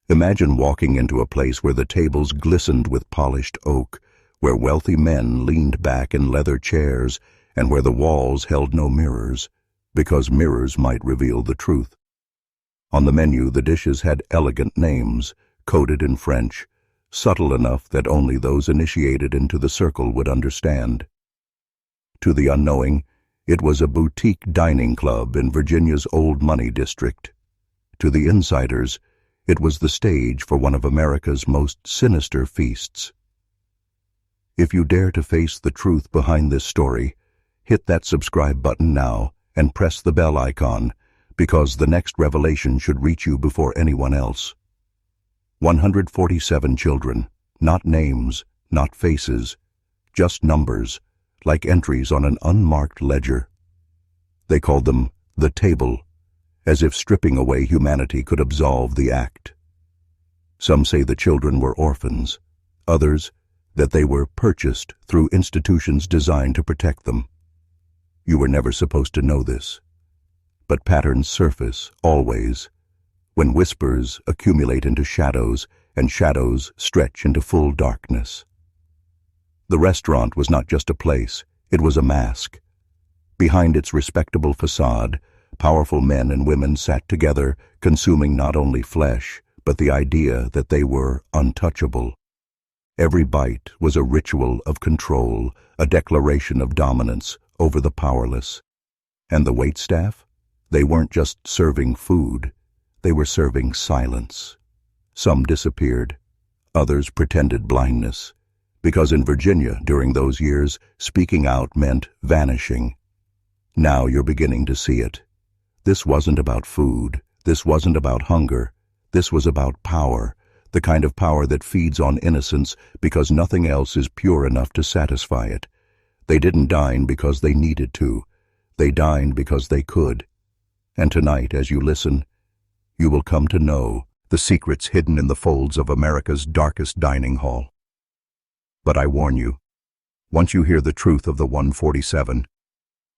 Imagine walking into a place where the tables glistened with polished oak, where wealthy men leaned back in leather chairs, and where the walls held no mirrors, because mirrors might reveal the truth. On the menu, the dishes had elegant names, coded in French, subtle enough that only those initiated into the circle would understand. To the unknowing, it was a boutique dining club in Virginia's old money district. To the insiders, it was the stage for one of America's most sinister feasts. If you dare to face the truth behind this story, hit that subscribe button now and press the bell icon, because the next revelation should reach you before anyone else. 147 children, not names, not faces, just numbers, like entries on an unmarked ledger. They called them the table, as if stripping away humanity could absolve the act. Some say the children were orphans, others that they were purchased through institutions designed to protect them. You were never supposed to know this, but patterns surface always, when whispers accumulate into shadows and shadows stretch into full darkness. The restaurant was not just a place, it was a mask. Behind its respectable facade, powerful men and women sat together, consuming not only flesh, but the idea that they were untouchable. Every bite was a ritual of control, a declaration of dominance over the powerless. And the waitstaff? They weren't just serving food, they were serving silence. Some disappeared, others pretended blindness, because in Virginia during those years, speaking out meant vanishing. Now you're beginning to see it. This wasn't about food, this wasn't about hunger, this was about power, the kind of power that feeds on innocence because nothing else is pure enough to satisfy it. They didn't dine because they needed to, they dined because they could. And tonight, as you listen, you will come to know the secrets hidden in the folds of America's darkest dining hall. But I warn you, once you hear the truth of the 147,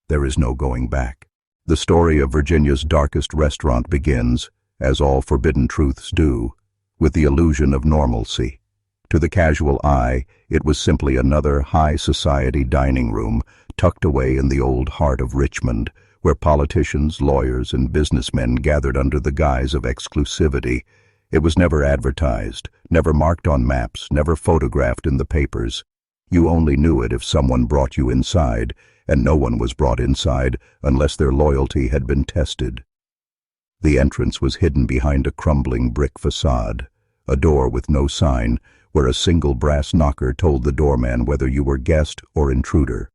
there is no going back. The story of Virginia's darkest restaurant begins, as all forbidden truths do, with the illusion of normalcy. To the casual eye, it was simply another high society dining room tucked away in the old heart of Richmond, where politicians, lawyers, and businessmen gathered under the guise of exclusivity. It was never advertised, never marked on maps, never photographed in the papers. You only knew it if someone brought you inside, and no one was brought inside unless their loyalty had been tested. The entrance was hidden behind a crumbling brick facade, a door with no sign, where a single brass knocker told the doorman whether you were guest or intruder.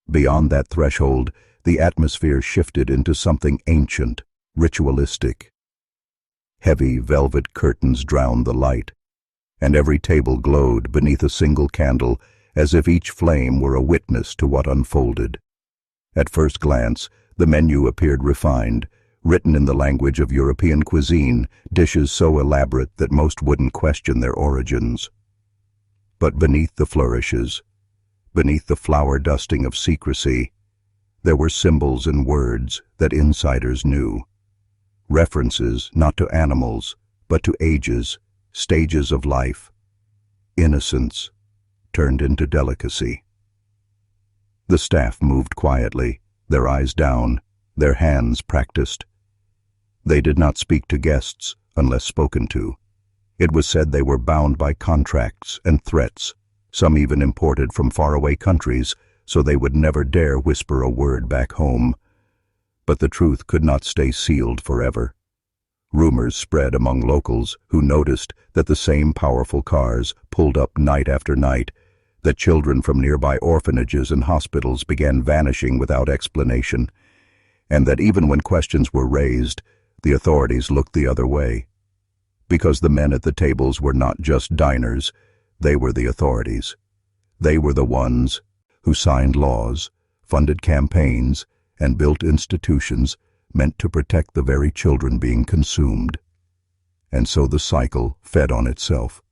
Beyond that threshold, the atmosphere shifted into something ancient, ritualistic. Heavy velvet curtains drowned the light, and every table glowed beneath a single candle, as if each flame were a witness to what unfolded. At first glance, the menu appeared refined, written in the language of European cuisine, dishes so elaborate that most wouldn't question their origins. But beneath the flourishes, beneath the flower dusting of secrecy, there were symbols and words that insiders knew. References not to animals, but to ages, stages of life. Innocence turned into delicacy. The staff moved quietly, their eyes down, their hands practiced. They did not speak to guests unless spoken to. It was said they were bound by contracts and threats, some even imported from faraway countries, so they would never dare whisper a word back home. But the truth could not stay sealed forever. Rumors spread among locals who noticed that the same powerful cars pulled up night after night, that children from nearby orphanages and hospitals began vanishing without explanation, and that even when questions were raised, the authorities looked the other way. Because the men at the tables were not just diners, they were the authorities. They were the ones who signed laws, funded campaigns, and built institutions meant to protect the very children being consumed. And so the cycle fed on itself.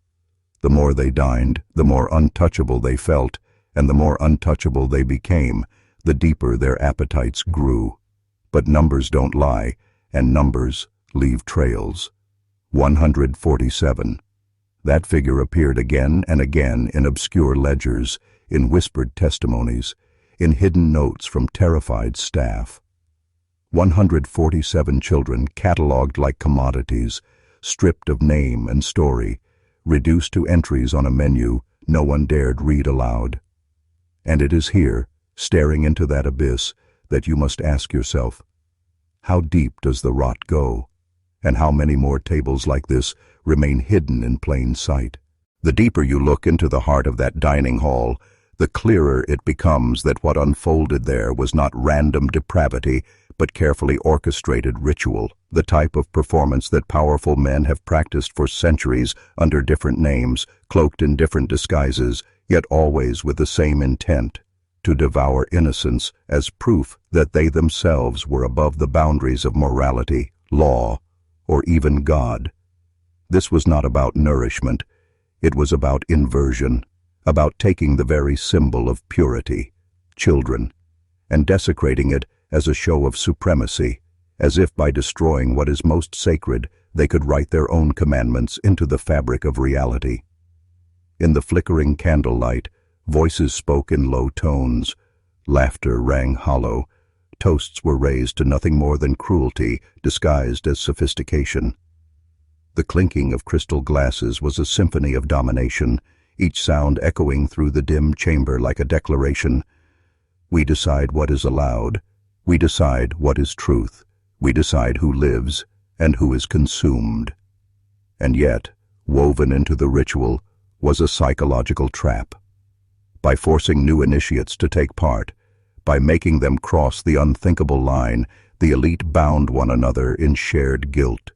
The more they dined, the more untouchable they felt, and the more untouchable they became, the deeper their appetites grew. But numbers don't lie, and numbers leave trails. 147. That figure appeared again and again in obscure ledgers, in whispered testimonies, in hidden notes from terrified staff. 147 children catalogued like commodities, stripped of name and story, reduced to entries on a menu no one dared read aloud. And it is here, staring into that abyss, that you must ask yourself, how deep does the rot go? And how many more tables like this remain hidden in plain sight? The deeper you look into the heart of that dining hall, the clearer it becomes that what unfolded there was not random depravity, but carefully orchestrated ritual, the type of performance that powerful men have practiced for centuries under different names, cloaked in different disguises, yet always with the same intent, to devour innocence as proof that they themselves were above the boundaries of morality, law, or even God. This was not about nourishment. It was about inversion, about taking the very symbol of purity, children, and desecrating it as a show of supremacy, as if by destroying what is most sacred, they could write their own commandments into the fabric of reality. In the flickering candlelight, voices spoke in low tones, laughter rang hollow, toasts were raised to nothing more than cruelty disguised as sophistication. The clinking of crystal glasses was a symphony of domination, each sound echoing through the dim chamber like a declaration. We decide what is allowed. We decide what is truth. We decide who lives and who is consumed. And yet, woven into the ritual was a psychological trap. By forcing new initiates to take part, by making them cross the unthinkable line, the elite bound one another in shared guilt,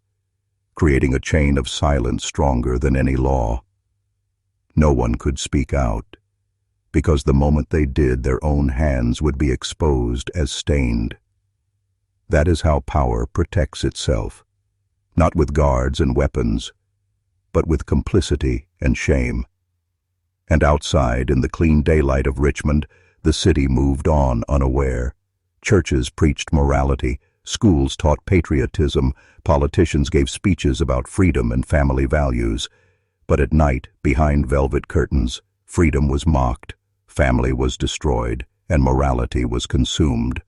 creating a chain of silence stronger than any law. No one could speak out, because the moment they did, their own hands would be exposed as stained. That is how power protects itself, not with guards and weapons, but with complicity and shame. And outside, in the clean daylight of Richmond, the city moved on unaware. Churches preached morality, schools taught patriotism, politicians gave speeches about freedom and family values. But at night, behind velvet curtains, freedom was mocked, family was destroyed, and morality was consumed.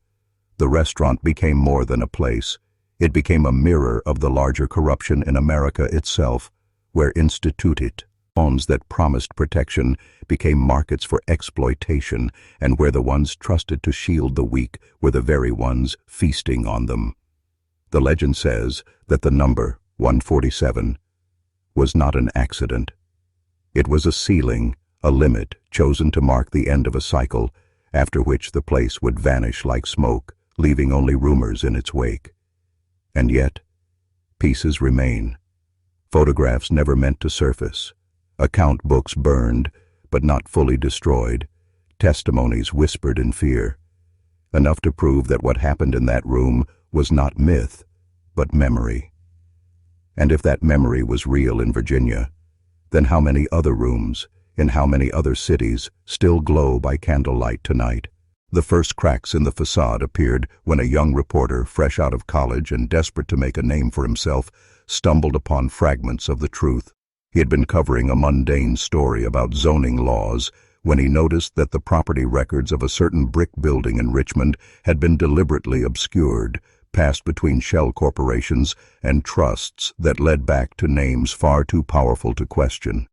The restaurant became more than a place. It became a mirror of the larger corruption in America itself, where instituted homes that promised protection became markets for exploitation, and where the ones trusted to shield the weak were the very ones feasting on them. The legend says that the number 147 was not an accident. It was a ceiling, a limit chosen to mark the end of a cycle, after which the place would vanish like smoke, leaving only rumors in its wake. And yet, pieces remain. Photographs never meant to surface, account books burned, but not fully destroyed, testimonies whispered in fear, enough to prove that what happened in that room was not myth, but memory. And if that memory was real in Virginia, then how many other rooms, in how many other cities, still glow by candlelight tonight? The first cracks in the facade appeared when a young reporter, fresh out of college and desperate to make a name for himself, stumbled upon fragments of the truth. He had been covering a mundane story about zoning laws when he noticed that the property records of a certain brick building in Richmond had been deliberately obscured, passed between shell corporations and trusts that led back to names far too powerful to question.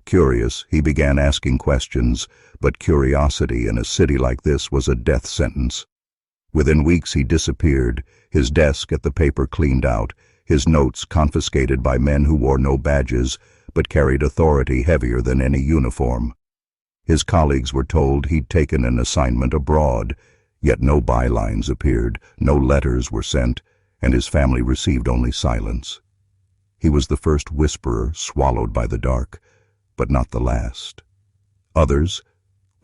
Curious, he began asking questions, but curiosity in a city like this was a death sentence. Within weeks he disappeared, his desk at the paper cleaned out, his notes confiscated by men who wore no badges but carried authority heavier than any uniform. His colleagues were told he'd taken an assignment abroad, yet no bylines appeared, no letters were sent, and his family received only silence. He was the first whisperer swallowed by the dark, but not the last. Others,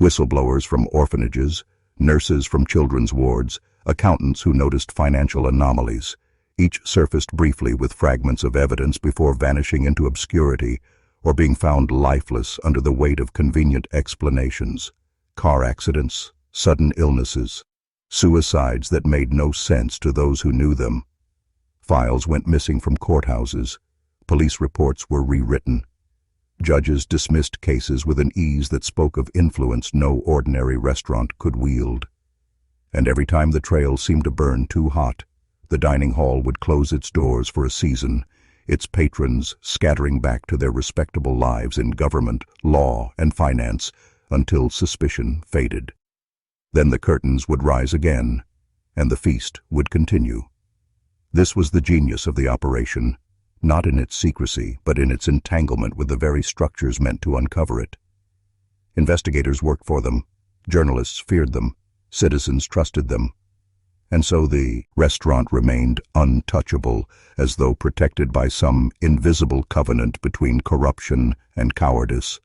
whistleblowers from orphanages, nurses from children's wards, accountants who noticed financial anomalies, each surfaced briefly with fragments of evidence before vanishing into obscurity or being found lifeless under the weight of convenient explanations. Car accidents, sudden illnesses, suicides that made no sense to those who knew them. Files went missing from courthouses, Police reports were rewritten. Judges dismissed cases with an ease that spoke of influence no ordinary restaurant could wield. And every time the trail seemed to burn too hot, the dining hall would close its doors for a season, its patrons scattering back to their respectable lives in government, law, and finance until suspicion faded. Then the curtains would rise again, and the feast would continue. This was the genius of the operation, not in its secrecy, but in its entanglement with the very structures meant to uncover it. Investigators worked for them, journalists feared them, citizens trusted them. And so the restaurant remained untouchable, as though protected by some invisible covenant between corruption and cowardice.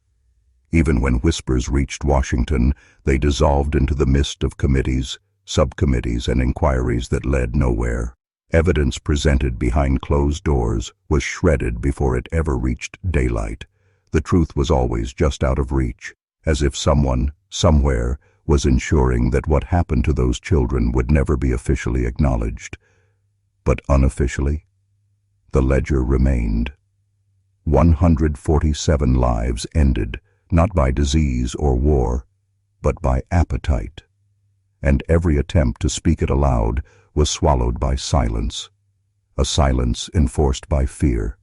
Even when whispers reached Washington, they dissolved into the mist of committees, subcommittees, and inquiries that led nowhere. Evidence presented behind closed doors was shredded before it ever reached daylight. The truth was always just out of reach, as if someone, somewhere, was ensuring that what happened to those children would never be officially acknowledged. But unofficially, the ledger remained. 147 lives ended, not by disease or war, but by appetite. And every attempt to speak it aloud was swallowed by silence, a silence enforced by fear.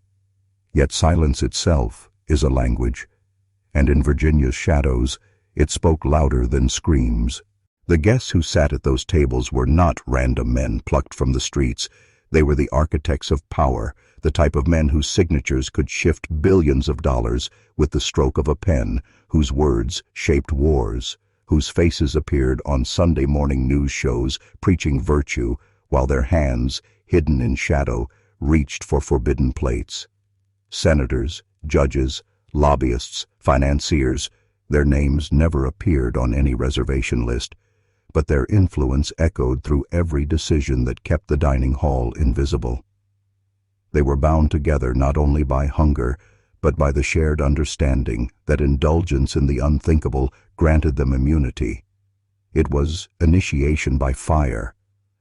Yet silence itself is a language, and in Virginia's shadows, it spoke louder than screams. The guests who sat at those tables were not random men plucked from the streets. They were the architects of power, the type of men whose signatures could shift billions of dollars with the stroke of a pen, whose words shaped wars, whose faces appeared on Sunday morning news shows preaching virtue, while their hands, hidden in shadow, reached for forbidden plates. Senators, judges, lobbyists, financiers, their names never appeared on any reservation list, but their influence echoed through every decision that kept the dining hall invisible. They were bound together not only by hunger, but by the shared understanding that indulgence in the unthinkable granted them immunity. It was initiation by fire,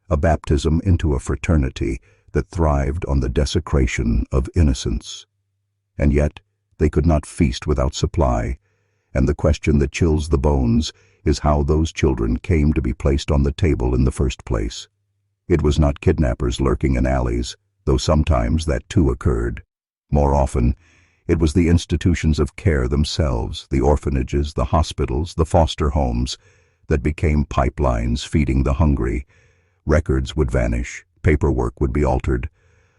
a baptism into a fraternity that thrived on the desecration of innocence. And yet, they could not feast without supply, and the question that chills the bones is how those children came to be placed on the table in the first place. It was not kidnappers lurking in alleys, though sometimes that too occurred. More often, it was the institutions of care themselves, the orphanages, the hospitals, the foster homes, that became pipelines feeding the hungry. Records would vanish, paperwork would be altered.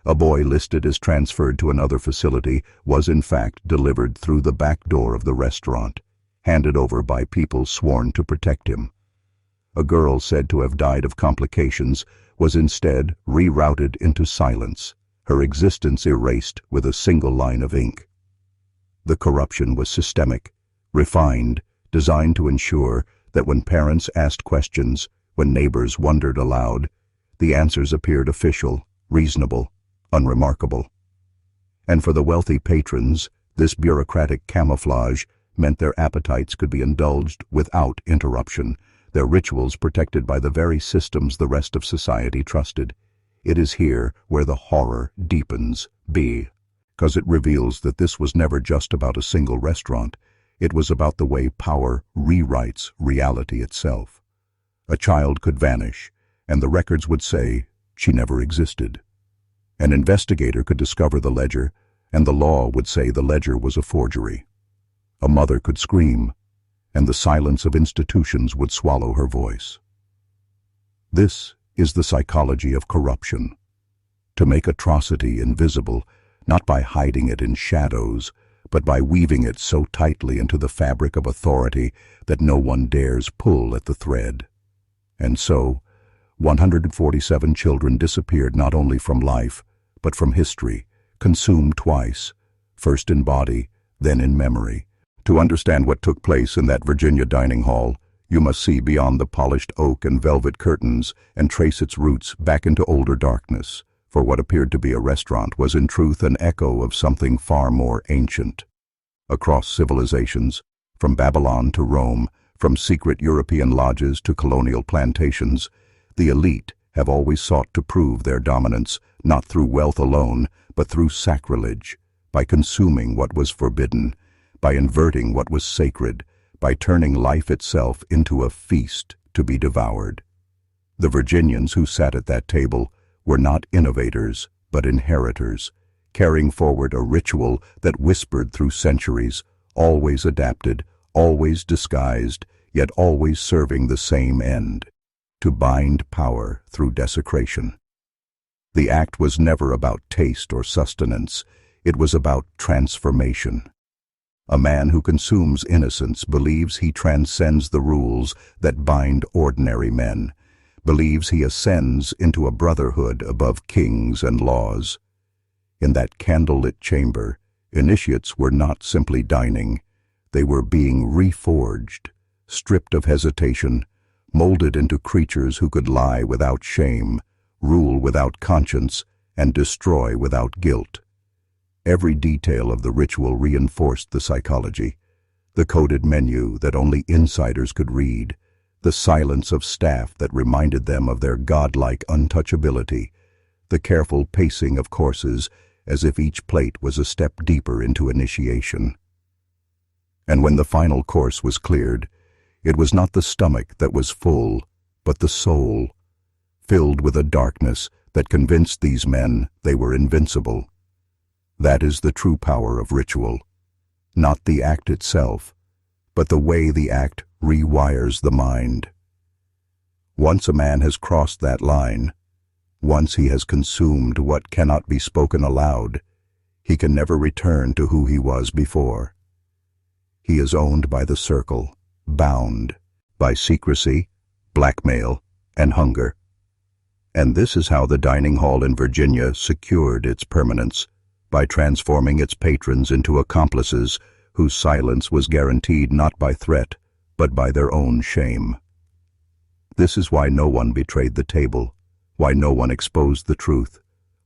A boy listed as transferred to another facility was in fact delivered through the back door of the restaurant, handed over by people sworn to protect him. A girl said to have died of complications was instead rerouted into silence, her existence erased with a single line of ink. The corruption was systemic, refined, designed to ensure that when parents asked questions, when neighbors wondered aloud, the answers appeared official, reasonable, unremarkable. And for the wealthy patrons, this bureaucratic camouflage meant their appetites could be indulged without interruption, their rituals protected by the very systems the rest of society trusted. It is here where the horror deepens, because it reveals that this was never just about a single restaurant. It was about the way power rewrites reality itself. A child could vanish, and the records would say she never existed. An investigator could discover the ledger, and the law would say the ledger was a forgery. A mother could scream, and the silence of institutions would swallow her voice. This is the psychology of corruption. To make atrocity invisible, not by hiding it in shadows, but by weaving it so tightly into the fabric of authority that no one dares pull at the thread. And so, 147 children disappeared not only from life, but from history, consumed twice, first in body, then in memory. To understand what took place in that Virginia dining hall, you must see beyond the polished oak and velvet curtains and trace its roots back into older darkness, for what appeared to be a restaurant was in truth an echo of something far more ancient. Across civilizations, from Babylon to Rome, from secret European lodges to colonial plantations, the elite have always sought to prove their dominance not through wealth alone, but through sacrilege, by consuming what was forbidden, by inverting what was sacred, by turning life itself into a feast to be devoured. The Virginians who sat at that table were not innovators, but inheritors, carrying forward a ritual that whispered through centuries, always adapted, always disguised, yet always serving the same end: to bind power through desecration. The act was never about taste or sustenance. It was about transformation. A man who consumes innocence believes he transcends the rules that bind ordinary men, believes he ascends into a brotherhood above kings and laws. In that candle-lit chamber, initiates were not simply dining. They were being reforged, stripped of hesitation, molded into creatures who could lie without shame, rule without conscience, and destroy without guilt. Every detail of the ritual reinforced the psychology: the coded menu that only insiders could read, the silence of staff that reminded them of their godlike untouchability, the careful pacing of courses as if each plate was a step deeper into initiation. And when the final course was cleared, it was not the stomach that was full, but the soul, filled with a darkness that convinced these men they were invincible. That is the true power of ritual, not the act itself, but the way the act rewires the mind. Once a man has crossed that line, once he has consumed what cannot be spoken aloud, he can never return to who he was before. He is owned by the circle, bound by secrecy, blackmail, and hunger. And this is how the dining hall in Virginia secured its permanence, by transforming its patrons into accomplices whose silence was guaranteed not by threat, but by their own shame. This is why no one betrayed the table, why no one exposed the truth,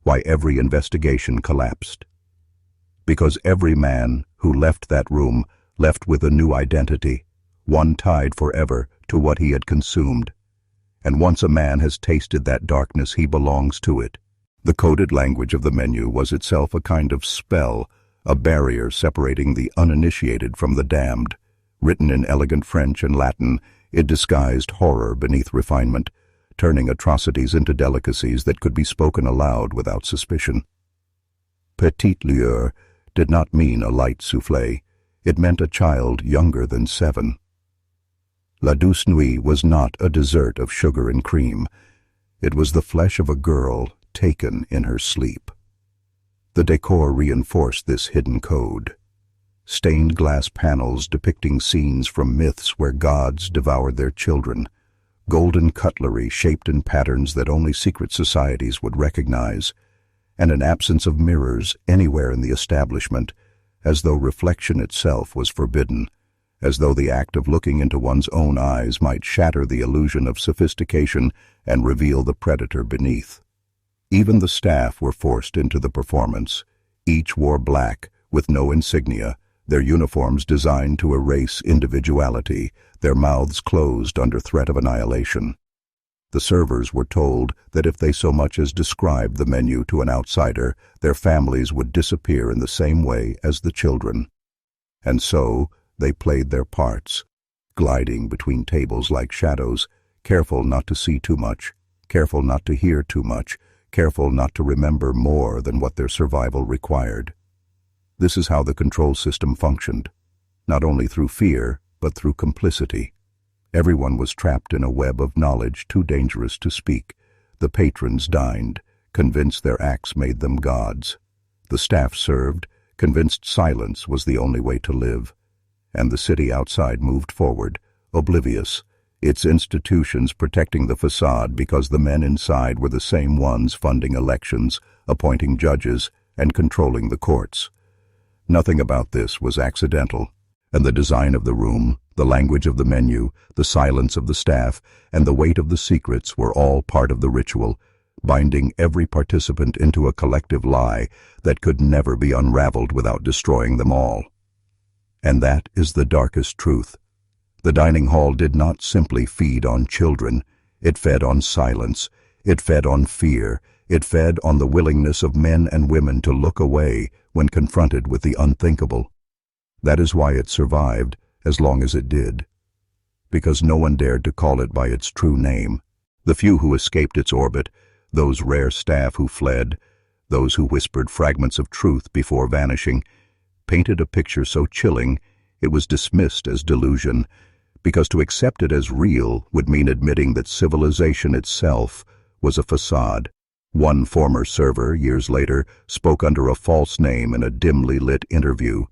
why every investigation collapsed. Because every man who left that room left with a new identity, one tied forever to what he had consumed. And once a man has tasted that darkness, he belongs to it. The coded language of the menu was itself a kind of spell, a barrier separating the uninitiated from the damned. Written in elegant French and Latin, it disguised horror beneath refinement, turning atrocities into delicacies that could be spoken aloud without suspicion. Petite lueur did not mean a light soufflé. It meant a child younger than 7. La douce nuit was not a dessert of sugar and cream. It was the flesh of a girl taken in her sleep. The decor reinforced this hidden code. Stained glass panels depicting scenes from myths where gods devoured their children, golden cutlery shaped in patterns that only secret societies would recognize, and an absence of mirrors anywhere in the establishment, as though reflection itself was forbidden, as though the act of looking into one's own eyes might shatter the illusion of sophistication and reveal the predator beneath. Even the staff were forced into the performance. Each wore black, with no insignia, their uniforms designed to erase individuality, their mouths closed under threat of annihilation. The servers were told that if they so much as described the menu to an outsider, their families would disappear in the same way as the children. And so they played their parts, gliding between tables like shadows, careful not to see too much, careful not to hear too much, careful not to remember more than what their survival required. This is how the control system functioned, not only through fear, but through complicity. Everyone was trapped in a web of knowledge too dangerous to speak. The patrons dined, convinced their acts made them gods. The staff served, convinced silence was the only way to live. And the city outside moved forward, oblivious, its institutions protecting the facade because the men inside were the same ones funding elections, appointing judges, and controlling the courts. Nothing about this was accidental, and the design of the room, the language of the menu, the silence of the staff, and the weight of the secrets were all part of the ritual, binding every participant into a collective lie that could never be unraveled without destroying them all. And that is the darkest truth. The dining hall did not simply feed on children. It fed on silence. It fed on fear. It fed on the willingness of men and women to look away when confronted with the unthinkable. That is why it survived as long as it did, because no one dared to call it by its true name. The few who escaped its orbit, those rare staff who fled, those who whispered fragments of truth before vanishing, painted a picture so chilling it was dismissed as delusion, because to accept it as real would mean admitting that civilization itself was a facade. One former server, years later, spoke under a false name in a dimly lit interview,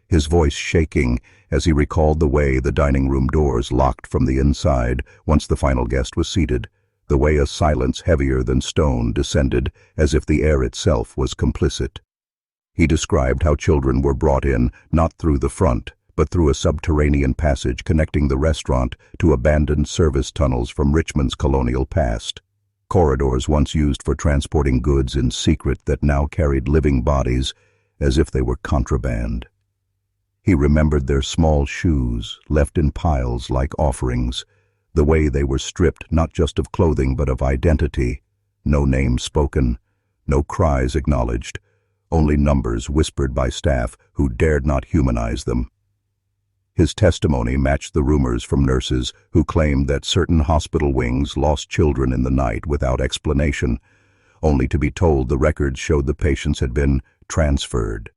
his voice shaking as he recalled the way the dining room doors locked from the inside once the final guest was seated, the way a silence heavier than stone descended as if the air itself was complicit. He described how children were brought in not through the front, but through a subterranean passage connecting the restaurant to abandoned service tunnels from Richmond's colonial past. Corridors once used for transporting goods in secret that now carried living bodies as if they were contraband. He remembered their small shoes, left in piles like offerings, the way they were stripped not just of clothing but of identity, no names spoken, no cries acknowledged, only numbers whispered by staff who dared not humanize them. His testimony matched the rumors from nurses who claimed that certain hospital wings lost children in the night without explanation, only to be told the records showed the patients had been transferred.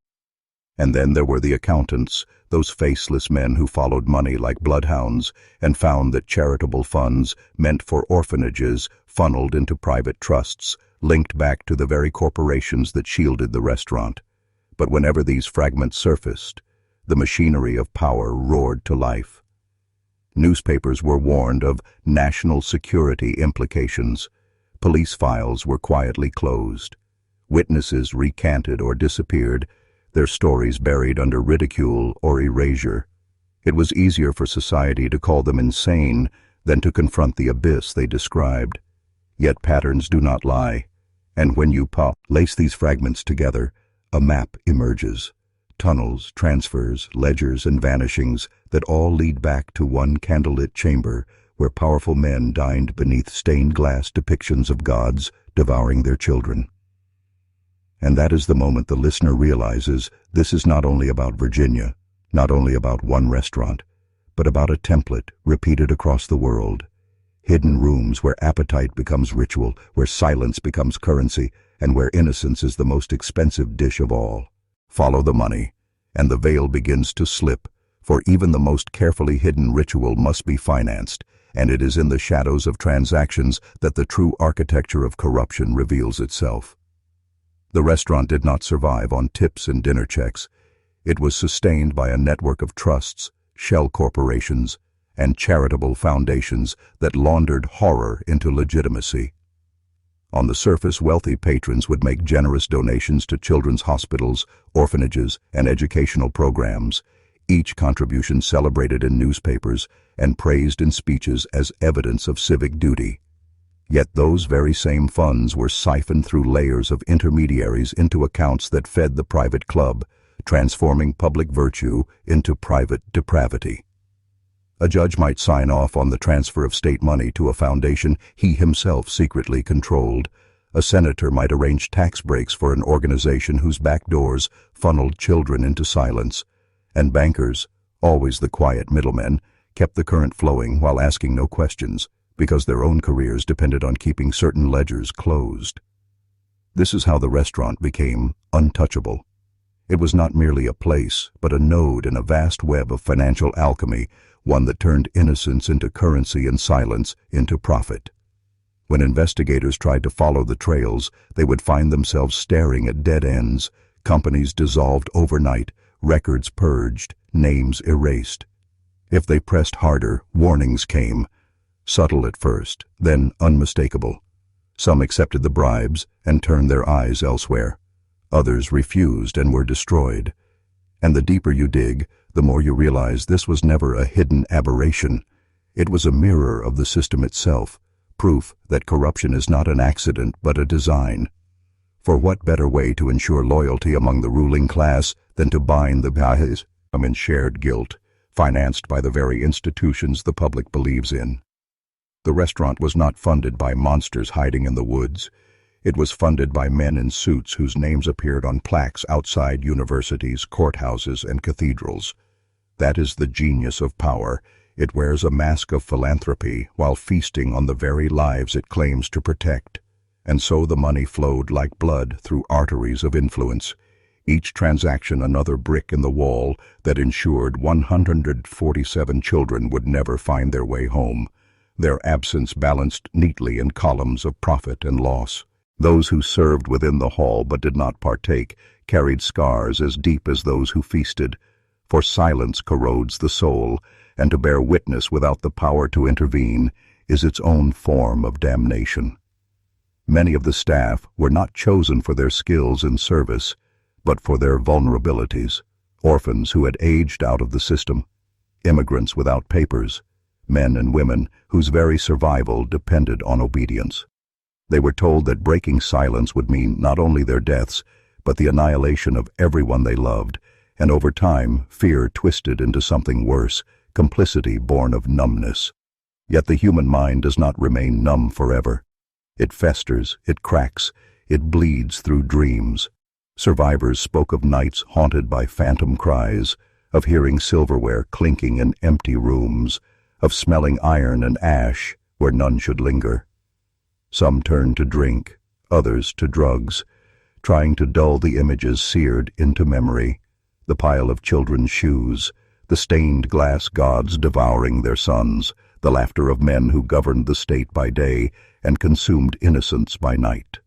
And then there were the accountants, those faceless men who followed money like bloodhounds and found that charitable funds meant for orphanages funneled into private trusts, linked back to the very corporations that shielded the restaurant. But whenever these fragments surfaced, the machinery of power roared to life. Newspapers were warned of national security implications. Police files were quietly closed. Witnesses recanted or disappeared, their stories buried under ridicule or erasure. It was easier for society to call them insane than to confront the abyss they described. Yet patterns do not lie, and when you lace these fragments together, a map emerges. Tunnels, transfers, ledgers, and vanishings that all lead back to one candlelit chamber where powerful men dined beneath stained glass depictions of gods devouring their children. And that is the moment the listener realizes this is not only about Virginia, not only about one restaurant, but about a template repeated across the world. Hidden rooms where appetite becomes ritual, where silence becomes currency, and where innocence is the most expensive dish of all. Follow the money, and the veil begins to slip, for even the most carefully hidden ritual must be financed, and it is in the shadows of transactions that the true architecture of corruption reveals itself. The restaurant did not survive on tips and dinner checks. It was sustained by a network of trusts, shell corporations, and charitable foundations that laundered horror into legitimacy. On the surface, wealthy patrons would make generous donations to children's hospitals, orphanages, and educational programs, each contribution celebrated in newspapers and praised in speeches as evidence of civic duty. Yet those very same funds were siphoned through layers of intermediaries into accounts that fed the private club, transforming public virtue into private depravity. A judge might sign off on the transfer of state money to a foundation he himself secretly controlled. A senator might arrange tax breaks for an organization whose back doors funneled children into silence. And bankers, always the quiet middlemen, kept the current flowing while asking no questions, because their own careers depended on keeping certain ledgers closed. This is how the restaurant became untouchable. It was not merely a place, but a node in a vast web of financial alchemy, one that turned innocence into currency and silence into profit. When investigators tried to follow the trails, they would find themselves staring at dead ends, companies dissolved overnight, records purged, names erased. If they pressed harder, warnings came, subtle at first, then unmistakable. Some accepted the bribes and turned their eyes elsewhere. Others refused and were destroyed. And the deeper you dig, the more you realize this was never a hidden aberration. It was a mirror of the system itself, proof that corruption is not an accident but a design. For what better way to ensure loyalty among the ruling class than to bind the guys in shared guilt, financed by the very institutions the public believes in? The restaurant was not funded by monsters hiding in the woods. It was funded by men in suits whose names appeared on plaques outside universities, courthouses, and cathedrals. That is the genius of power. It wears a mask of philanthropy while feasting on the very lives it claims to protect. And so the money flowed like blood through arteries of influence, each transaction another brick in the wall that ensured 147 children would never find their way home, their absence balanced neatly in columns of profit and loss. Those who served within the hall but did not partake carried scars as deep as those who feasted, for silence corrodes the soul, and to bear witness without the power to intervene is its own form of damnation. Many of the staff were not chosen for their skills in service, but for their vulnerabilities, orphans who had aged out of the system, immigrants without papers, men and women whose very survival depended on obedience. They were told that breaking silence would mean not only their deaths, but the annihilation of everyone they loved, and over time, fear twisted into something worse, complicity born of numbness. Yet the human mind does not remain numb forever. It festers, it cracks, it bleeds through dreams. Survivors spoke of nights haunted by phantom cries, of hearing silverware clinking in empty rooms, of smelling iron and ash where none should linger. Some turned to drink, others to drugs, trying to dull the images seared into memory, the pile of children's shoes, the stained glass gods devouring their sons, the laughter of men who governed the state by day and consumed innocence by night.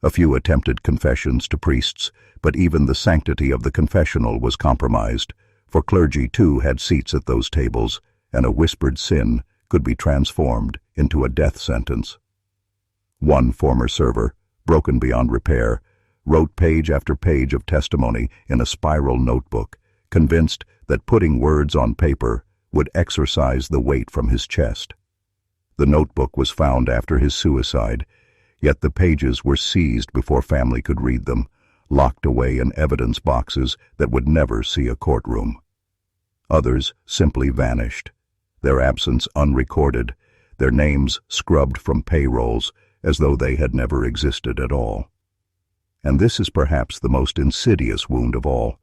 A few attempted confessions to priests, but even the sanctity of the confessional was compromised, for clergy too had seats at those tables, and a whispered sin could be transformed into a death sentence. One former server, broken beyond repair, wrote page after page of testimony in a spiral notebook, convinced that putting words on paper would exorcise the weight from his chest. The notebook was found after his suicide, yet the pages were seized before family could read them, locked away in evidence boxes that would never see a courtroom. Others simply vanished, their absence unrecorded, their names scrubbed from payrolls as though they had never existed at all. And this is perhaps the most insidious wound of all,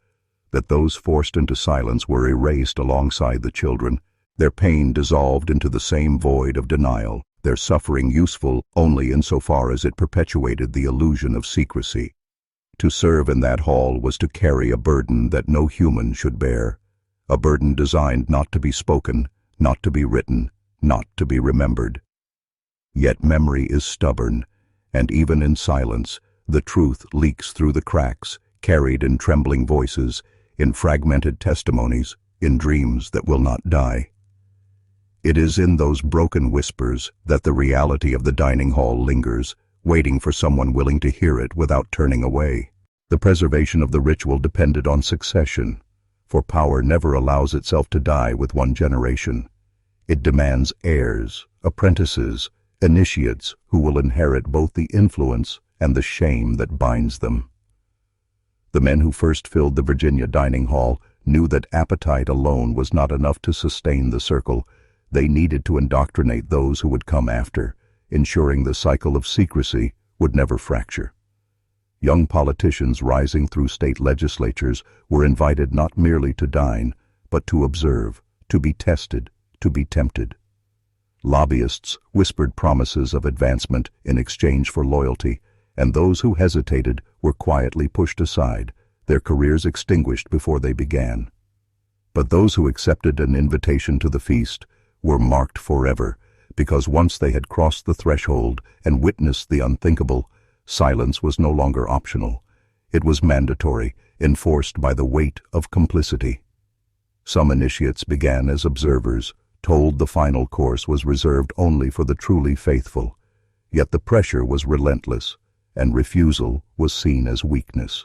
that those forced into silence were erased alongside the children, their pain dissolved into the same void of denial, their suffering useful only insofar as it perpetuated the illusion of secrecy. To serve in that hall was to carry a burden that no human should bear, a burden designed not to be spoken, not to be written, not to be remembered. Yet memory is stubborn, and even in silence, the truth leaks through the cracks, carried in trembling voices, in fragmented testimonies, in dreams that will not die. It is in those broken whispers that the reality of the dining hall lingers, waiting for someone willing to hear it without turning away. The preservation of the ritual depended on succession, for power never allows itself to die with one generation. It demands heirs, apprentices, initiates who will inherit both the influence and the shame that binds them. The men who first filled the Virginia dining hall knew that appetite alone was not enough to sustain the circle. They needed to indoctrinate those who would come after, ensuring the cycle of secrecy would never fracture. Young politicians rising through state legislatures were invited not merely to dine, but to observe, to be tested, to be tempted. Lobbyists whispered promises of advancement in exchange for loyalty, and those who hesitated were quietly pushed aside, their careers extinguished before they began. But those who accepted an invitation to the feast were marked forever, because once they had crossed the threshold and witnessed the unthinkable, silence was no longer optional. It was mandatory, enforced by the weight of complicity. Some initiates began as observers, told the final course was reserved only for the truly faithful, yet the pressure was relentless, and refusal was seen as weakness.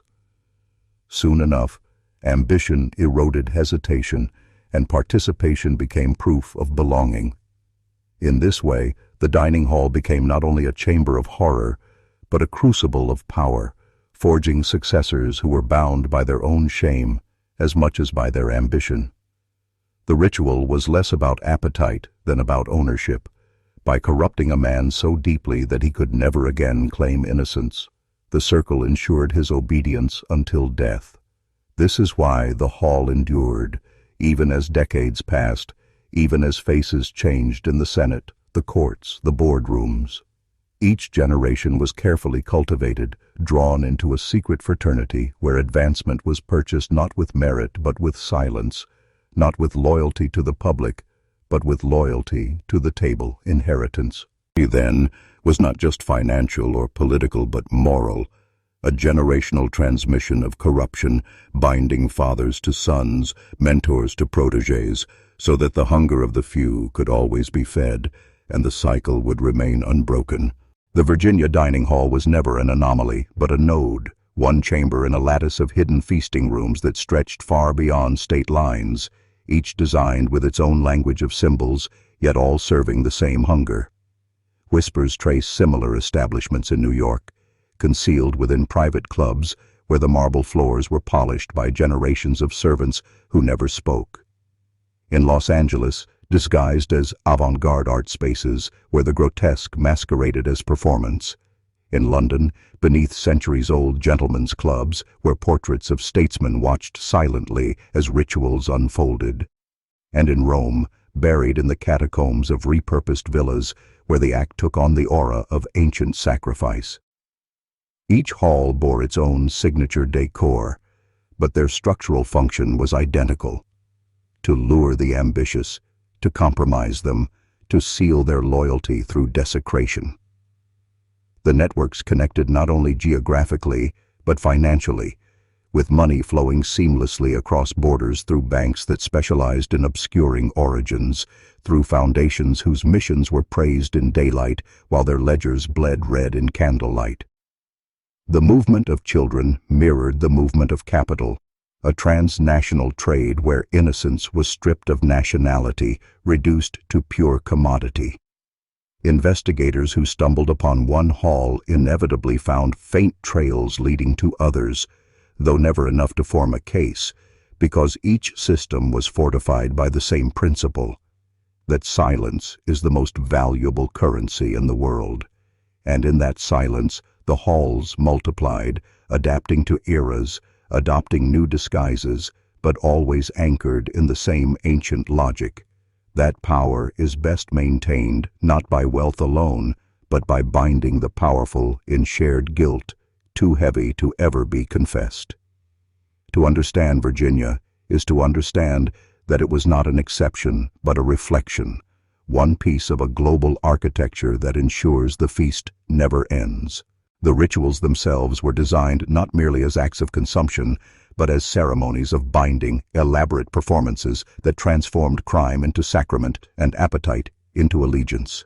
Soon enough, ambition eroded hesitation, and participation became proof of belonging. In this way, the dining hall became not only a chamber of horror, but a crucible of power, forging successors who were bound by their own shame as much as by their ambition. The ritual was less about appetite than about ownership. by corrupting a man so deeply that he could never again claim innocence. The circle ensured his obedience until death. This is why the hall endured, even as decades passed, even as faces changed in the Senate, the courts, the boardrooms. Each generation was carefully cultivated, drawn into a secret fraternity where advancement was purchased not with merit but with silence, not with loyalty to the public, but with loyalty to the table inheritance. He then was not just financial or political but moral, a generational transmission of corruption, binding fathers to sons, mentors to protégés, so that the hunger of the few could always be fed, and the cycle would remain unbroken. The Virginia dining hall was never an anomaly, but a node, one chamber in a lattice of hidden feasting rooms that stretched far beyond state lines, each designed with its own language of symbols, yet all serving the same hunger. Whispers trace similar establishments in New York, concealed within private clubs where the marble floors were polished by generations of servants who never spoke. In Los Angeles, disguised as avant-garde art spaces where the grotesque masqueraded as performance. In London, beneath centuries-old gentlemen's clubs where portraits of statesmen watched silently as rituals unfolded. And in Rome, buried in the catacombs of repurposed villas where the act took on the aura of ancient sacrifice. Each hall bore its own signature decor, but their structural function was identical: to lure the ambitious, to compromise them, to seal their loyalty through desecration. The networks connected not only geographically, but financially, with money flowing seamlessly across borders through banks that specialized in obscuring origins, through foundations whose missions were praised in daylight while their ledgers bled red in candlelight. The movement of children mirrored the movement of capital, a transnational trade where innocence was stripped of nationality, reduced to pure commodity. Investigators who stumbled upon one hall inevitably found faint trails leading to others, though never enough to form a case, because each system was fortified by the same principle: that silence is the most valuable currency in the world. And in that silence, the halls multiplied, adapting to eras, adopting new disguises, but always anchored in the same ancient logic. That power is best maintained not by wealth alone, but by binding the powerful in shared guilt, too heavy to ever be confessed. To understand Virginia is to understand that it was not an exception, but a reflection, one piece of a global architecture that ensures the feast never ends. The rituals themselves were designed not merely as acts of consumption, but as ceremonies of binding, elaborate performances that transformed crime into sacrament and appetite into allegiance.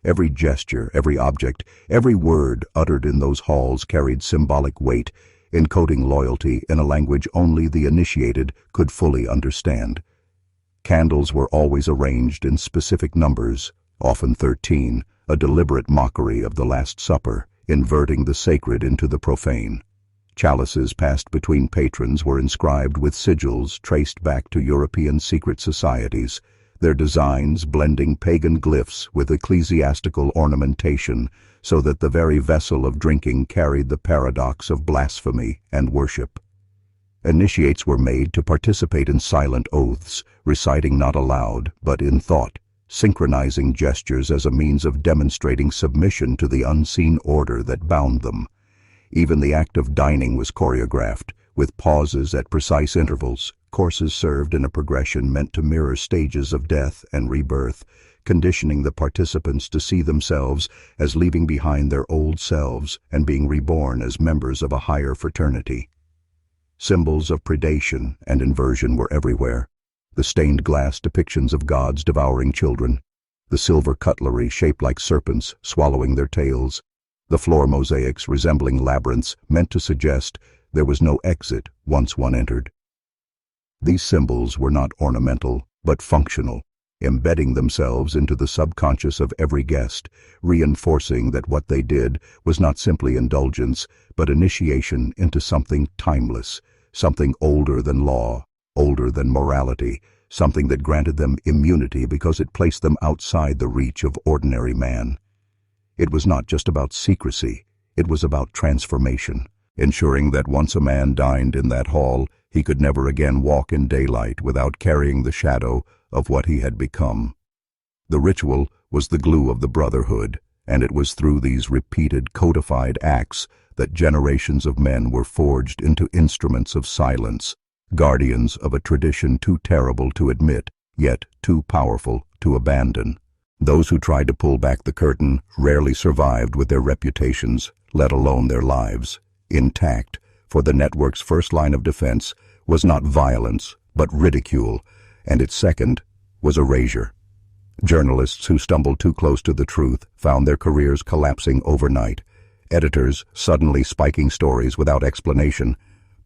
Every gesture, every object, every word uttered in those halls carried symbolic weight, encoding loyalty in a language only the initiated could fully understand. Candles were always arranged in specific numbers, often 13, a deliberate mockery of the Last Supper, inverting the sacred into the profane. Chalices passed between patrons were inscribed with sigils traced back to European secret societies, their designs blending pagan glyphs with ecclesiastical ornamentation so that the very vessel of drinking carried the paradox of blasphemy and worship. Initiates were made to participate in silent oaths, reciting not aloud, but in thought, synchronizing gestures as a means of demonstrating submission to the unseen order that bound them. Even the act of dining was choreographed, with pauses at precise intervals, courses served in a progression meant to mirror stages of death and rebirth, conditioning the participants to see themselves as leaving behind their old selves and being reborn as members of a higher fraternity. Symbols of predation and inversion were everywhere: the stained glass depictions of gods devouring children, the silver cutlery shaped like serpents swallowing their tails, the floor mosaics resembling labyrinths meant to suggest there was no exit once one entered. These symbols were not ornamental, but functional, embedding themselves into the subconscious of every guest, reinforcing that what they did was not simply indulgence, but initiation into something timeless, something older than law, older than morality, something that granted them immunity because it placed them outside the reach of ordinary man. It was not just about secrecy, it was about transformation, ensuring that once a man dined in that hall, he could never again walk in daylight without carrying the shadow of what he had become. The ritual was the glue of the brotherhood, and it was through these repeated, codified acts that generations of men were forged into instruments of silence, guardians of a tradition too terrible to admit, yet too powerful to abandon. Those who tried to pull back the curtain rarely survived with their reputations, let alone their lives, intact, for the network's first line of defense was not violence, but ridicule, and its second was erasure. Journalists who stumbled too close to the truth found their careers collapsing overnight, editors suddenly spiking stories without explanation,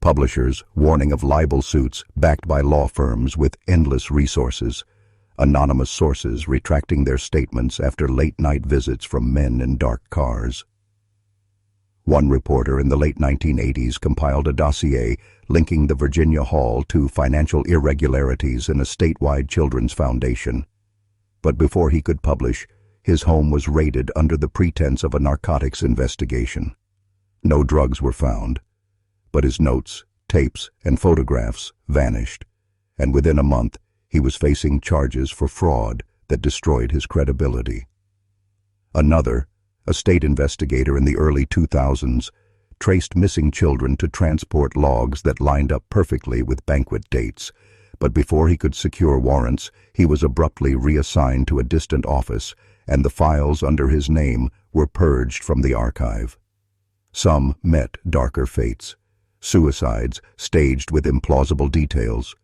publishers warning of libel suits backed by law firms with endless resources, anonymous sources retracting their statements after late-night visits from men in dark cars. One reporter in the late 1980s compiled a dossier linking the Virginia Hall to financial irregularities in a statewide children's foundation. But before he could publish, his home was raided under the pretense of a narcotics investigation. No drugs were found, but his notes, tapes, and photographs vanished, and within a month he was facing charges for fraud that destroyed his credibility. Another, a state investigator in the early 2000s, traced missing children to transport logs that lined up perfectly with banquet dates, but before he could secure warrants, he was abruptly reassigned to a distant office, and the files under his name were purged from the archive. Some met darker fates: suicides staged with implausible details,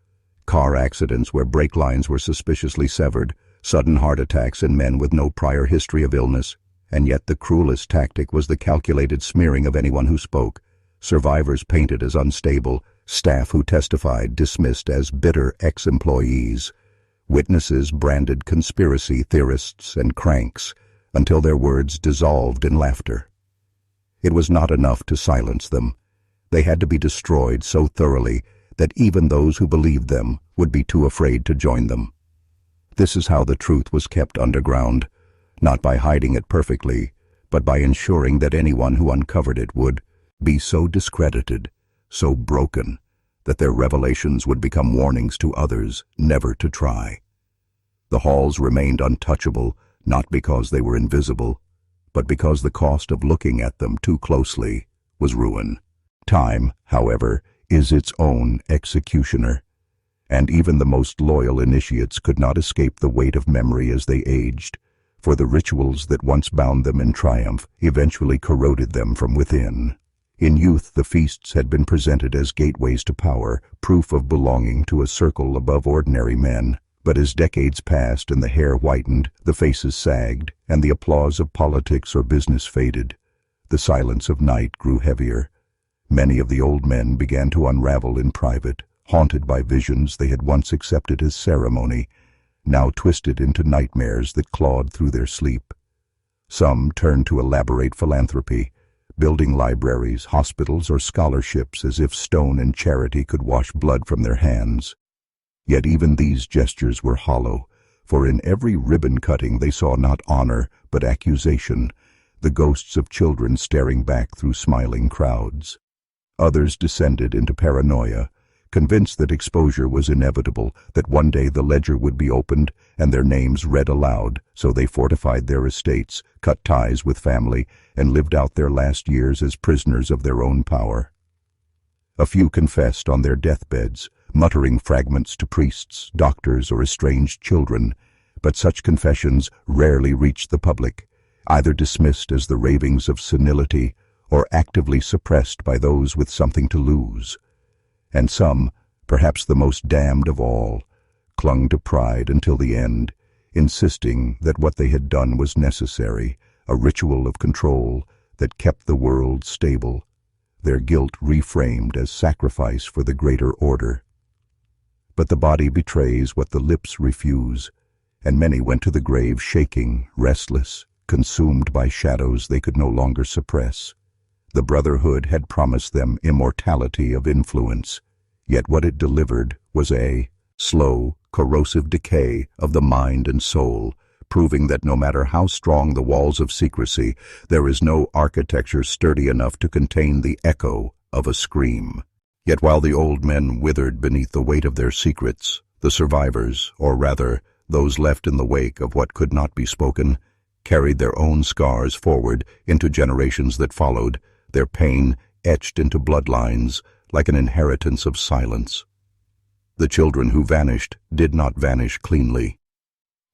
car accidents where brake lines were suspiciously severed, sudden heart attacks in men with no prior history of illness, and yet the cruelest tactic was the calculated smearing of anyone who spoke, survivors painted as unstable, staff who testified dismissed as bitter ex-employees, witnesses branded conspiracy theorists and cranks, until their words dissolved in laughter. It was not enough to silence them. They had to be destroyed so thoroughly that even those who believed them would be too afraid to join them. This is how the truth was kept underground, not by hiding it perfectly, but by ensuring that anyone who uncovered it would be so discredited, so broken, that their revelations would become warnings to others never to try. The halls remained untouchable, not because they were invisible, but because the cost of looking at them too closely was ruin. Time, however, is its own executioner, and even the most loyal initiates could not escape the weight of memory as they aged, for the rituals that once bound them in triumph eventually corroded them from within. In youth, the feasts had been presented as gateways to power, proof of belonging to a circle above ordinary men. But as decades passed and the hair whitened, the faces sagged, and the applause of politics or business faded, the silence of night grew heavier. Many of the old men began to unravel in private, haunted by visions they had once accepted as ceremony, now twisted into nightmares that clawed through their sleep. Some turned to elaborate philanthropy, building libraries, hospitals, or scholarships as if stone and charity could wash blood from their hands. Yet even these gestures were hollow, for in every ribbon-cutting they saw not honor but accusation, the ghosts of children staring back through smiling crowds. Others descended into paranoia, convinced that exposure was inevitable, that one day the ledger would be opened and their names read aloud, so they fortified their estates, cut ties with family, and lived out their last years as prisoners of their own power. A few confessed on their deathbeds, muttering fragments to priests, doctors, or estranged children, but such confessions rarely reached the public, either dismissed as the ravings of senility or actively suppressed by those with something to lose. And some, perhaps the most damned of all, clung to pride until the end, insisting that what they had done was necessary, a ritual of control that kept the world stable, their guilt reframed as sacrifice for the greater order. But the body betrays what the lips refuse, and many went to the grave shaking, restless, consumed by shadows they could no longer suppress. The Brotherhood had promised them immortality of influence, yet what it delivered was a slow, corrosive decay of the mind and soul, proving that no matter how strong the walls of secrecy, there is no architecture sturdy enough to contain the echo of a scream. Yet while the old men withered beneath the weight of their secrets, the survivors, or rather, those left in the wake of what could not be spoken, carried their own scars forward into generations that followed, their pain etched into bloodlines like an inheritance of silence. The children who vanished did not vanish cleanly.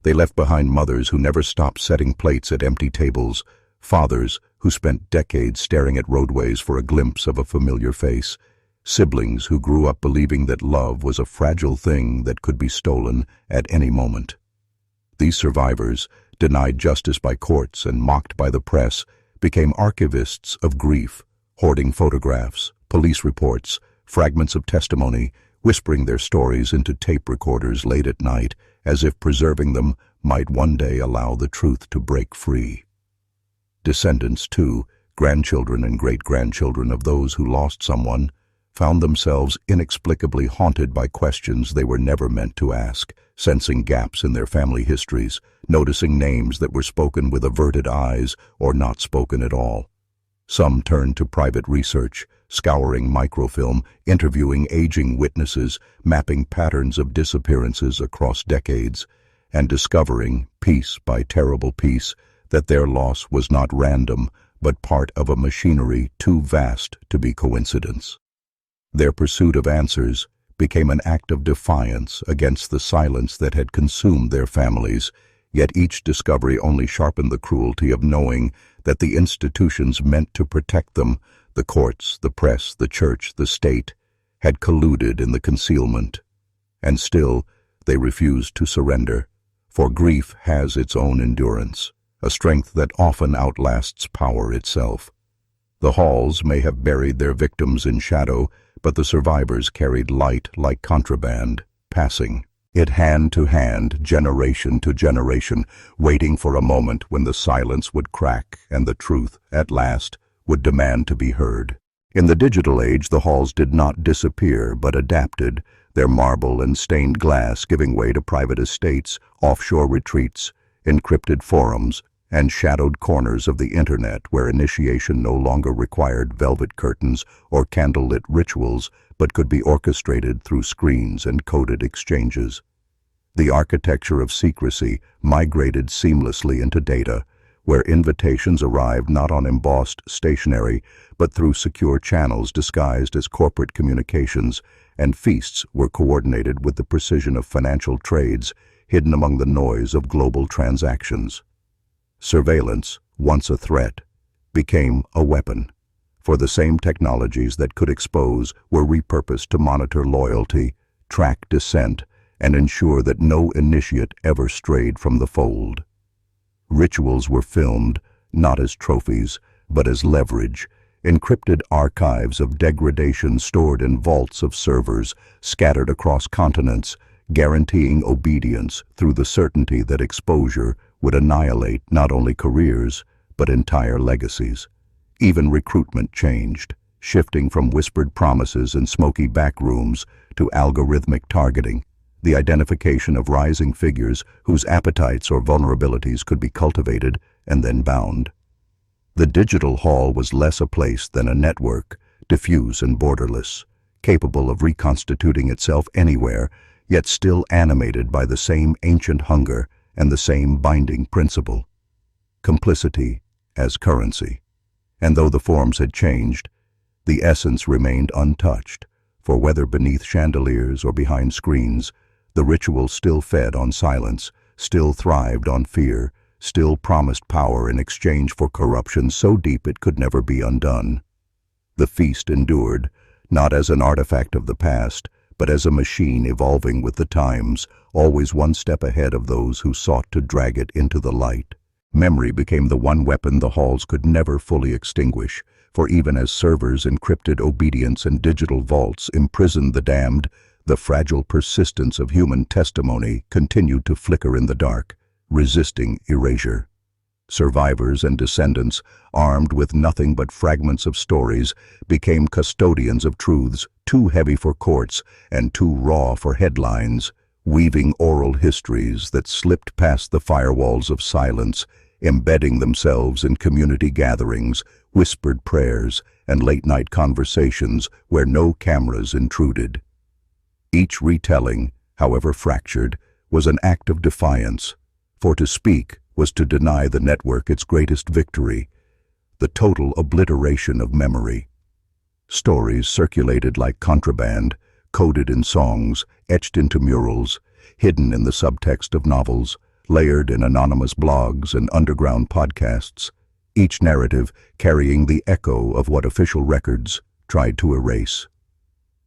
They left behind mothers who never stopped setting plates at empty tables, fathers who spent decades staring at roadways for a glimpse of a familiar face, siblings who grew up believing that love was a fragile thing that could be stolen at any moment. These survivors, denied justice by courts and mocked by the press, became archivists of grief, hoarding photographs, police reports, fragments of testimony, whispering their stories into tape recorders late at night, as if preserving them might one day allow the truth to break free. Descendants, too, grandchildren and great-grandchildren of those who lost someone, found themselves inexplicably haunted by questions they were never meant to ask, sensing gaps in their family histories, noticing names that were spoken with averted eyes or not spoken at all. Some turned to private research, scouring microfilm, interviewing aging witnesses, mapping patterns of disappearances across decades, and discovering, piece by terrible piece, that their loss was not random, but part of a machinery too vast to be coincidence. Their pursuit of answers became an act of defiance against the silence that had consumed their families, yet each discovery only sharpened the cruelty of knowing that the institutions meant to protect them, the courts, the press, the church, the state, had colluded in the concealment. And still, they refused to surrender, for grief has its own endurance, a strength that often outlasts power itself. The halls may have buried their victims in shadow, but the survivors carried light like contraband, passing it hand to hand, generation to generation, waiting for a moment when the silence would crack and the truth, at last, would demand to be heard. In the digital age, the halls did not disappear but adapted, their marble and stained glass giving way to private estates, offshore retreats, encrypted forums, and shadowed corners of the internet where initiation no longer required velvet curtains or candlelit rituals but could be orchestrated through screens and coded exchanges. The architecture of secrecy migrated seamlessly into data, where invitations arrived not on embossed stationery but through secure channels disguised as corporate communications, and feasts were coordinated with the precision of financial trades hidden among the noise of global transactions. Surveillance, once a threat, became a weapon, for the same technologies that could expose were repurposed to monitor loyalty, track dissent, and ensure that no initiate ever strayed from the fold. Rituals were filmed, not as trophies, but as leverage, encrypted archives of degradation stored in vaults of servers scattered across continents, guaranteeing obedience through the certainty that exposure would annihilate not only careers, but entire legacies. Even recruitment changed, shifting from whispered promises in smoky back rooms to algorithmic targeting, the identification of rising figures whose appetites or vulnerabilities could be cultivated and then bound. The digital hall was less a place than a network, diffuse and borderless, capable of reconstituting itself anywhere, yet still animated by the same ancient hunger and the same binding principle: complicity as currency. And though the forms had changed, the essence remained untouched, for whether beneath chandeliers or behind screens, the ritual still fed on silence, still thrived on fear, still promised power in exchange for corruption so deep it could never be undone. The feast endured, not as an artifact of the past, but as a machine evolving with the times, always one step ahead of those who sought to drag it into the light. Memory became the one weapon the halls could never fully extinguish, for even as servers encrypted obedience and digital vaults imprisoned the damned, the fragile persistence of human testimony continued to flicker in the dark, resisting erasure. Survivors and descendants, armed with nothing but fragments of stories, became custodians of truths too heavy for courts and too raw for headlines, weaving oral histories that slipped past the firewalls of silence, embedding themselves in community gatherings, whispered prayers, and late-night conversations where no cameras intruded. Each retelling, however fractured, was an act of defiance, for to speak was to deny the network its greatest victory, the total obliteration of memory. Stories circulated like contraband, coded in songs, etched into murals, hidden in the subtext of novels, layered in anonymous blogs and underground podcasts, each narrative carrying the echo of what official records tried to erase.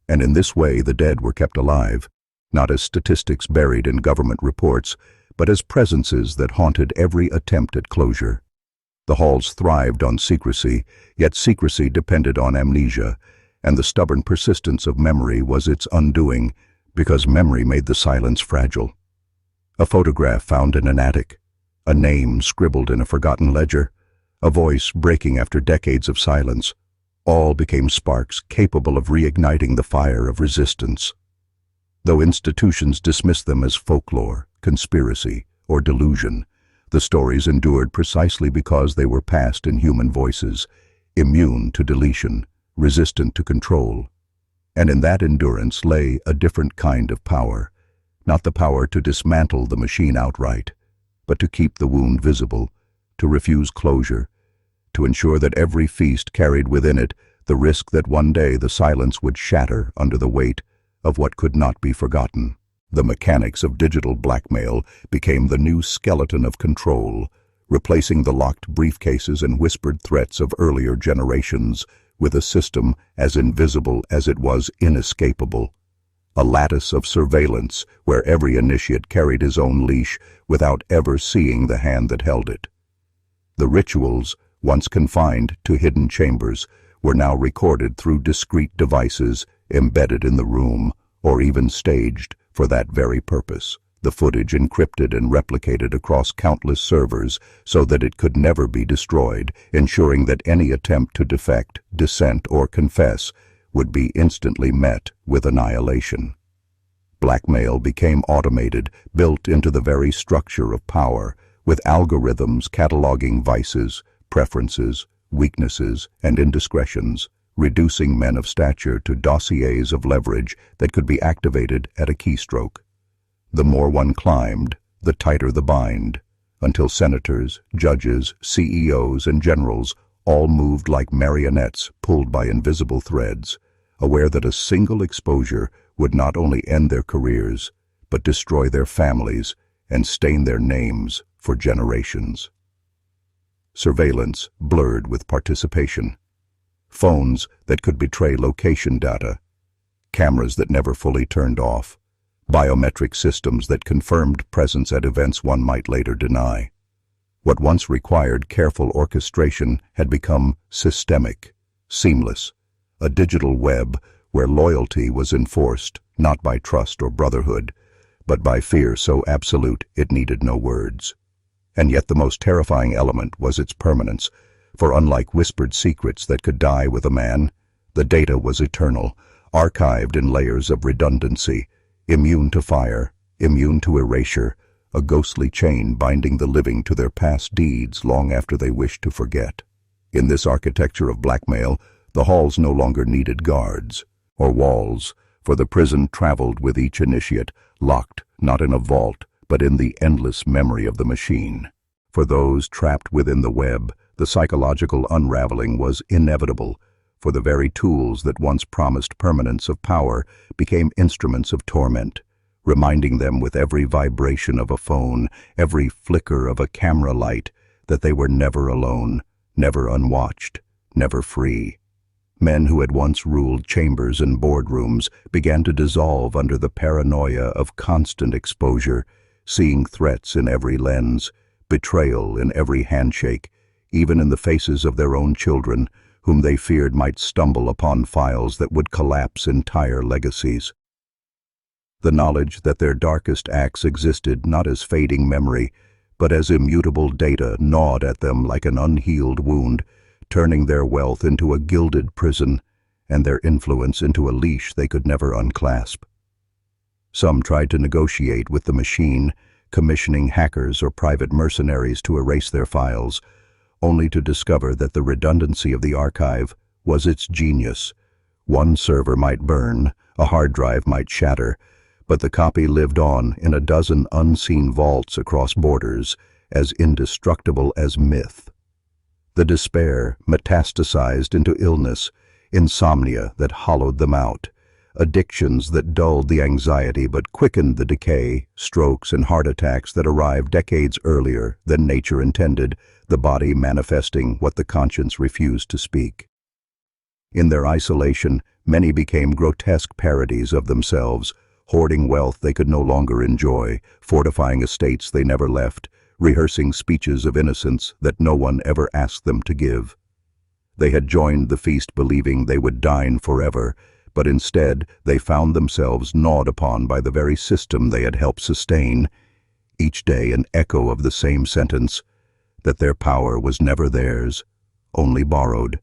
And in this way the dead were kept alive, not as statistics buried in government reports, but as presences that haunted every attempt at closure. The halls thrived on secrecy, yet secrecy depended on amnesia, and the stubborn persistence of memory was its undoing, because memory made the silence fragile. A photograph found in an attic, a name scribbled in a forgotten ledger, a voice breaking after decades of silence, all became sparks capable of reigniting the fire of resistance. Though institutions dismissed them as folklore, conspiracy, or delusion, the stories endured precisely because they were passed in human voices, immune to deletion, resistant to control. And in that endurance lay a different kind of power, not the power to dismantle the machine outright, but to keep the wound visible, to refuse closure, to ensure that every feast carried within it the risk that one day the silence would shatter under the weight of what could not be forgotten. The mechanics of digital blackmail became the new skeleton of control, replacing the locked briefcases and whispered threats of earlier generations with a system as invisible as it was inescapable. A lattice of surveillance where every initiate carried his own leash without ever seeing the hand that held it. The rituals, once confined to hidden chambers, were now recorded through discrete devices embedded in the room, or even staged for that very purpose, the footage encrypted and replicated across countless servers so that it could never be destroyed, ensuring that any attempt to defect, dissent, or confess would be instantly met with annihilation. Blackmail became automated, built into the very structure of power, with algorithms cataloging vices, preferences, weaknesses, and indiscretions, reducing men of stature to dossiers of leverage that could be activated at a keystroke. The more one climbed, the tighter the bind, until senators, judges, CEOs, and generals all moved like marionettes pulled by invisible threads, aware that a single exposure would not only end their careers, but destroy their families and stain their names for generations. Surveillance blurred with participation. Phones that could betray location data, cameras that never fully turned off, biometric systems that confirmed presence at events one might later deny. What once required careful orchestration had become systemic, seamless, a digital web where loyalty was enforced not by trust or brotherhood, but by fear so absolute it needed no words. And yet the most terrifying element was its permanence, for unlike whispered secrets that could die with a man, the data was eternal, archived in layers of redundancy, immune to fire, immune to erasure, a ghostly chain binding the living to their past deeds long after they wished to forget. In this architecture of blackmail, the halls no longer needed guards or walls, for the prison traveled with each initiate, locked not in a vault, but in the endless memory of the machine. For those trapped within the web, the psychological unraveling was inevitable, for the very tools that once promised permanence of power became instruments of torment, reminding them with every vibration of a phone, every flicker of a camera light, that they were never alone, never unwatched, never free. Men who had once ruled chambers and boardrooms began to dissolve under the paranoia of constant exposure, seeing threats in every lens, betrayal in every handshake, even in the faces of their own children, whom they feared might stumble upon files that would collapse entire legacies. The knowledge that their darkest acts existed not as fading memory, but as immutable data gnawed at them like an unhealed wound, turning their wealth into a gilded prison and their influence into a leash they could never unclasp. Some tried to negotiate with the machine, commissioning hackers or private mercenaries to erase their files, only to discover that the redundancy of the archive was its genius. One server might burn, a hard drive might shatter, but the copy lived on in a dozen unseen vaults across borders, as indestructible as myth. The despair metastasized into illness, insomnia that hollowed them out, addictions that dulled the anxiety but quickened the decay, strokes and heart attacks that arrived decades earlier than nature intended, the body manifesting what the conscience refused to speak. In their isolation, many became grotesque parodies of themselves, hoarding wealth they could no longer enjoy, fortifying estates they never left, rehearsing speeches of innocence that no one ever asked them to give. They had joined the feast believing they would dine forever, but instead they found themselves gnawed upon by the very system they had helped sustain, each day an echo of the same sentence, that their power was never theirs, only borrowed.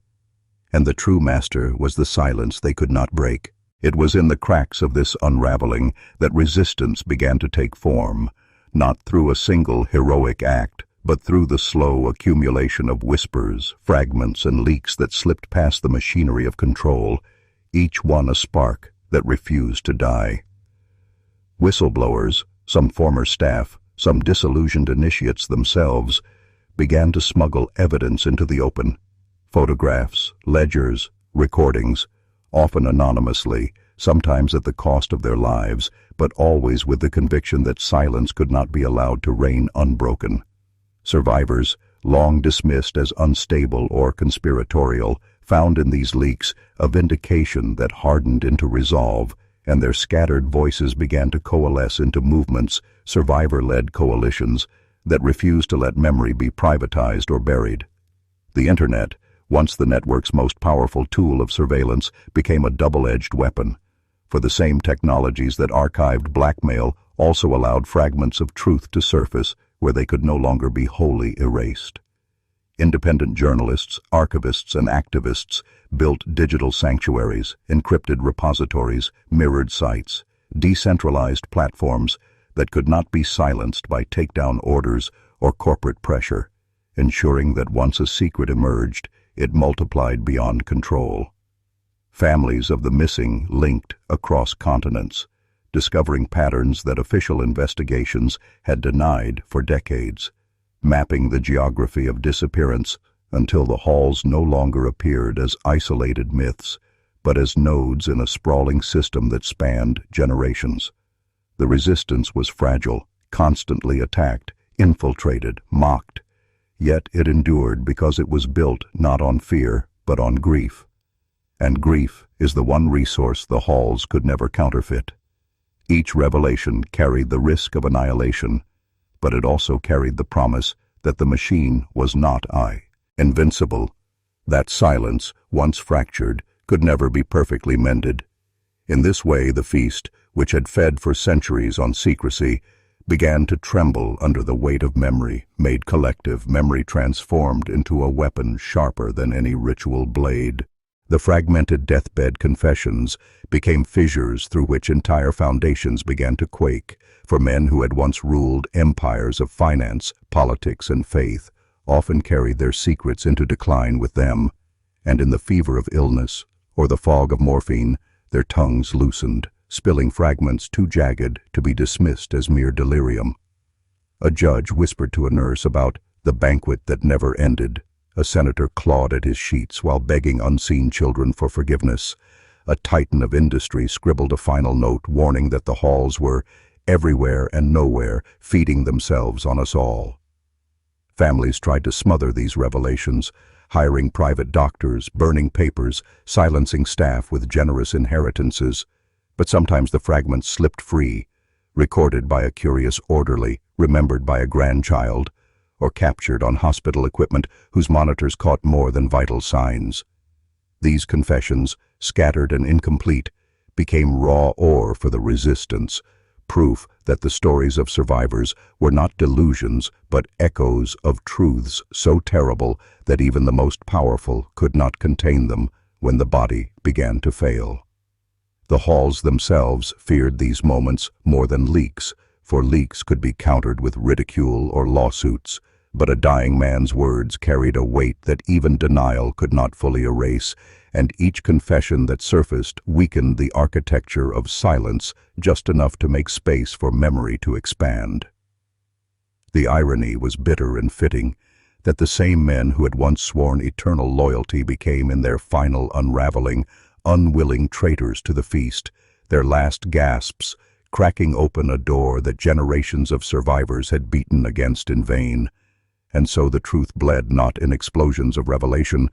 And the true master was the silence they could not break. It was in the cracks of this unraveling that resistance began to take form, not through a single heroic act, but through the slow accumulation of whispers, fragments, and leaks that slipped past the machinery of control, each one a spark that refused to die. Whistleblowers, some former staff, some disillusioned initiates themselves, began to smuggle evidence into the open. Photographs, ledgers, recordings, often anonymously, sometimes at the cost of their lives, but always with the conviction that silence could not be allowed to reign unbroken. Survivors, long dismissed as unstable or conspiratorial, found in these leaks a vindication that hardened into resolve, and their scattered voices began to coalesce into movements, survivor-led coalitions, that refused to let memory be privatized or buried. The Internet, once the network's most powerful tool of surveillance, became a double-edged weapon. For the same technologies that archived blackmail also allowed fragments of truth to surface where they could no longer be wholly erased. Independent journalists, archivists, and activists built digital sanctuaries, encrypted repositories, mirrored sites, decentralized platforms that could not be silenced by takedown orders or corporate pressure, ensuring that once a secret emerged, it multiplied beyond control. Families of the missing linked across continents, discovering patterns that official investigations had denied for decades, mapping the geography of disappearance until the halls no longer appeared as isolated myths, but as nodes in a sprawling system that spanned generations. The resistance was fragile, constantly attacked, infiltrated, mocked, yet it endured because it was built not on fear, but on grief. And grief is the one resource the halls could never counterfeit. Each revelation carried the risk of annihilation, but it also carried the promise that the machine was not invincible. That silence, once fractured, could never be perfectly mended. In this way, the feast, which had fed for centuries on secrecy, began to tremble under the weight of memory, made collective, memory transformed into a weapon sharper than any ritual blade. The fragmented deathbed confessions became fissures through which entire foundations began to quake, for men who had once ruled empires of finance, politics, and faith often carried their secrets into decline with them, and in the fever of illness or the fog of morphine, their tongues loosened, spilling fragments too jagged to be dismissed as mere delirium. A judge whispered to a nurse about the banquet that never ended. A senator clawed at his sheets while begging unseen children for forgiveness. A titan of industry scribbled a final note warning that the halls were everywhere and nowhere, feeding themselves on us all. Families tried to smother these revelations, hiring private doctors, burning papers, silencing staff with generous inheritances. But sometimes the fragments slipped free, recorded by a curious orderly, remembered by a grandchild, or captured on hospital equipment whose monitors caught more than vital signs. These confessions, scattered and incomplete, became raw ore for the resistance, proof that the stories of survivors were not delusions but echoes of truths so terrible that even the most powerful could not contain them when the body began to fail. The halls themselves feared these moments more than leaks, for leaks could be countered with ridicule or lawsuits, but a dying man's words carried a weight that even denial could not fully erase, and each confession that surfaced weakened the architecture of silence just enough to make space for memory to expand. The irony was bitter and fitting, that the same men who had once sworn eternal loyalty became in their final unraveling unwilling traitors to the feast, their last gasps cracking open a door that generations of survivors had beaten against in vain. And so the truth bled not in explosions of revelation,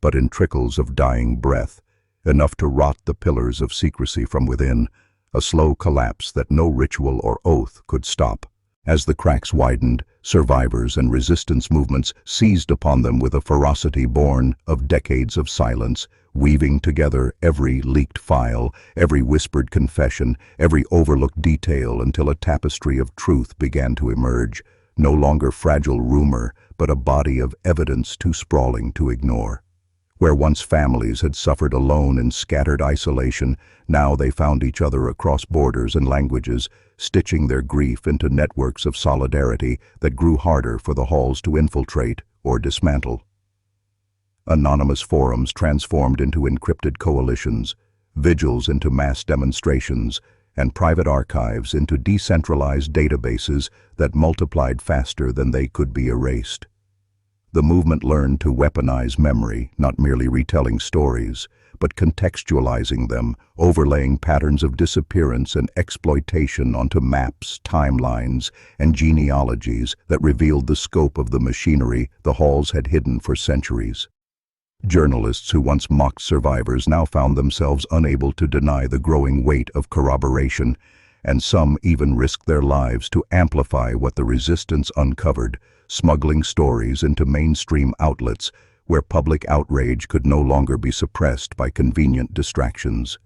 but in trickles of dying breath, enough to rot the pillars of secrecy from within, a slow collapse that no ritual or oath could stop. As the cracks widened, survivors and resistance movements seized upon them with a ferocity born of decades of silence, weaving together every leaked file, every whispered confession, every overlooked detail until a tapestry of truth began to emerge, no longer fragile rumor, but a body of evidence too sprawling to ignore. Where once families had suffered alone in scattered isolation, now they found each other across borders and languages, stitching their grief into networks of solidarity that grew harder for the halls to infiltrate or dismantle. Anonymous forums transformed into encrypted coalitions, vigils into mass demonstrations, and private archives into decentralized databases that multiplied faster than they could be erased. The movement learned to weaponize memory, not merely retelling stories, but contextualizing them, overlaying patterns of disappearance and exploitation onto maps, timelines, and genealogies that revealed the scope of the machinery the halls had hidden for centuries. Journalists who once mocked survivors now found themselves unable to deny the growing weight of corroboration, and some even risked their lives to amplify what the resistance uncovered, smuggling stories into mainstream outlets where public outrage could no longer be suppressed by convenient distractions.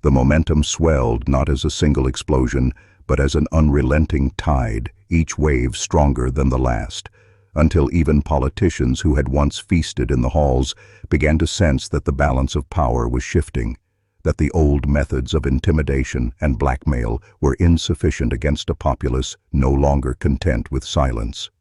The momentum swelled not as a single explosion, but as an unrelenting tide, each wave stronger than the last, until even politicians who had once feasted in the halls began to sense that the balance of power was shifting, that the old methods of intimidation and blackmail were insufficient against a populace no longer content with silence.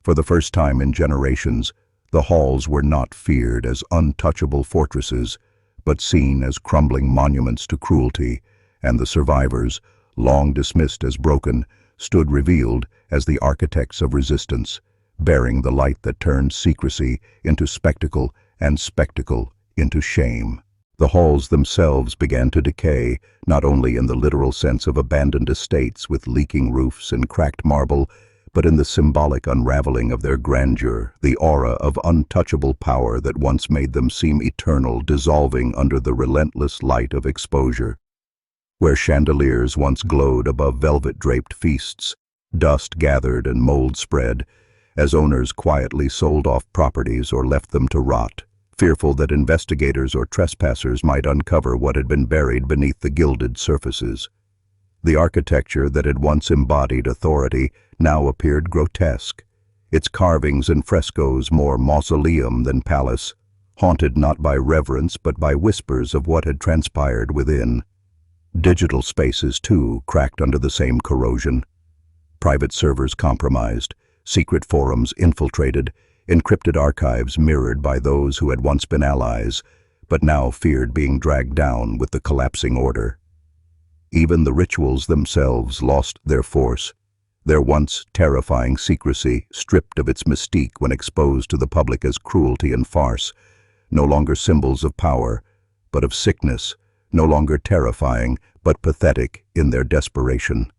For the first time in generations, the halls were not feared as untouchable fortresses, but seen as crumbling monuments to cruelty, and the survivors, long dismissed as broken, stood revealed as the architects of resistance, bearing the light that turned secrecy into spectacle and spectacle into shame. The halls themselves began to decay, not only in the literal sense of abandoned estates with leaking roofs and cracked marble, but in the symbolic unraveling of their grandeur, the aura of untouchable power that once made them seem eternal dissolving under the relentless light of exposure. Where chandeliers once glowed above velvet-draped feasts, dust gathered and mold spread, as owners quietly sold off properties or left them to rot, fearful that investigators or trespassers might uncover what had been buried beneath the gilded surfaces. The architecture that had once embodied authority now appeared grotesque, its carvings and frescoes more mausoleum than palace, haunted not by reverence but by whispers of what had transpired within. Digital spaces, too, cracked under the same corrosion. Private servers compromised, secret forums infiltrated, encrypted archives mirrored by those who had once been allies, but now feared being dragged down with the collapsing order. Even the rituals themselves lost their force, their once terrifying secrecy stripped of its mystique when exposed to the public as cruelty and farce, no longer symbols of power, but of sickness, no longer terrifying, but pathetic in their desperation.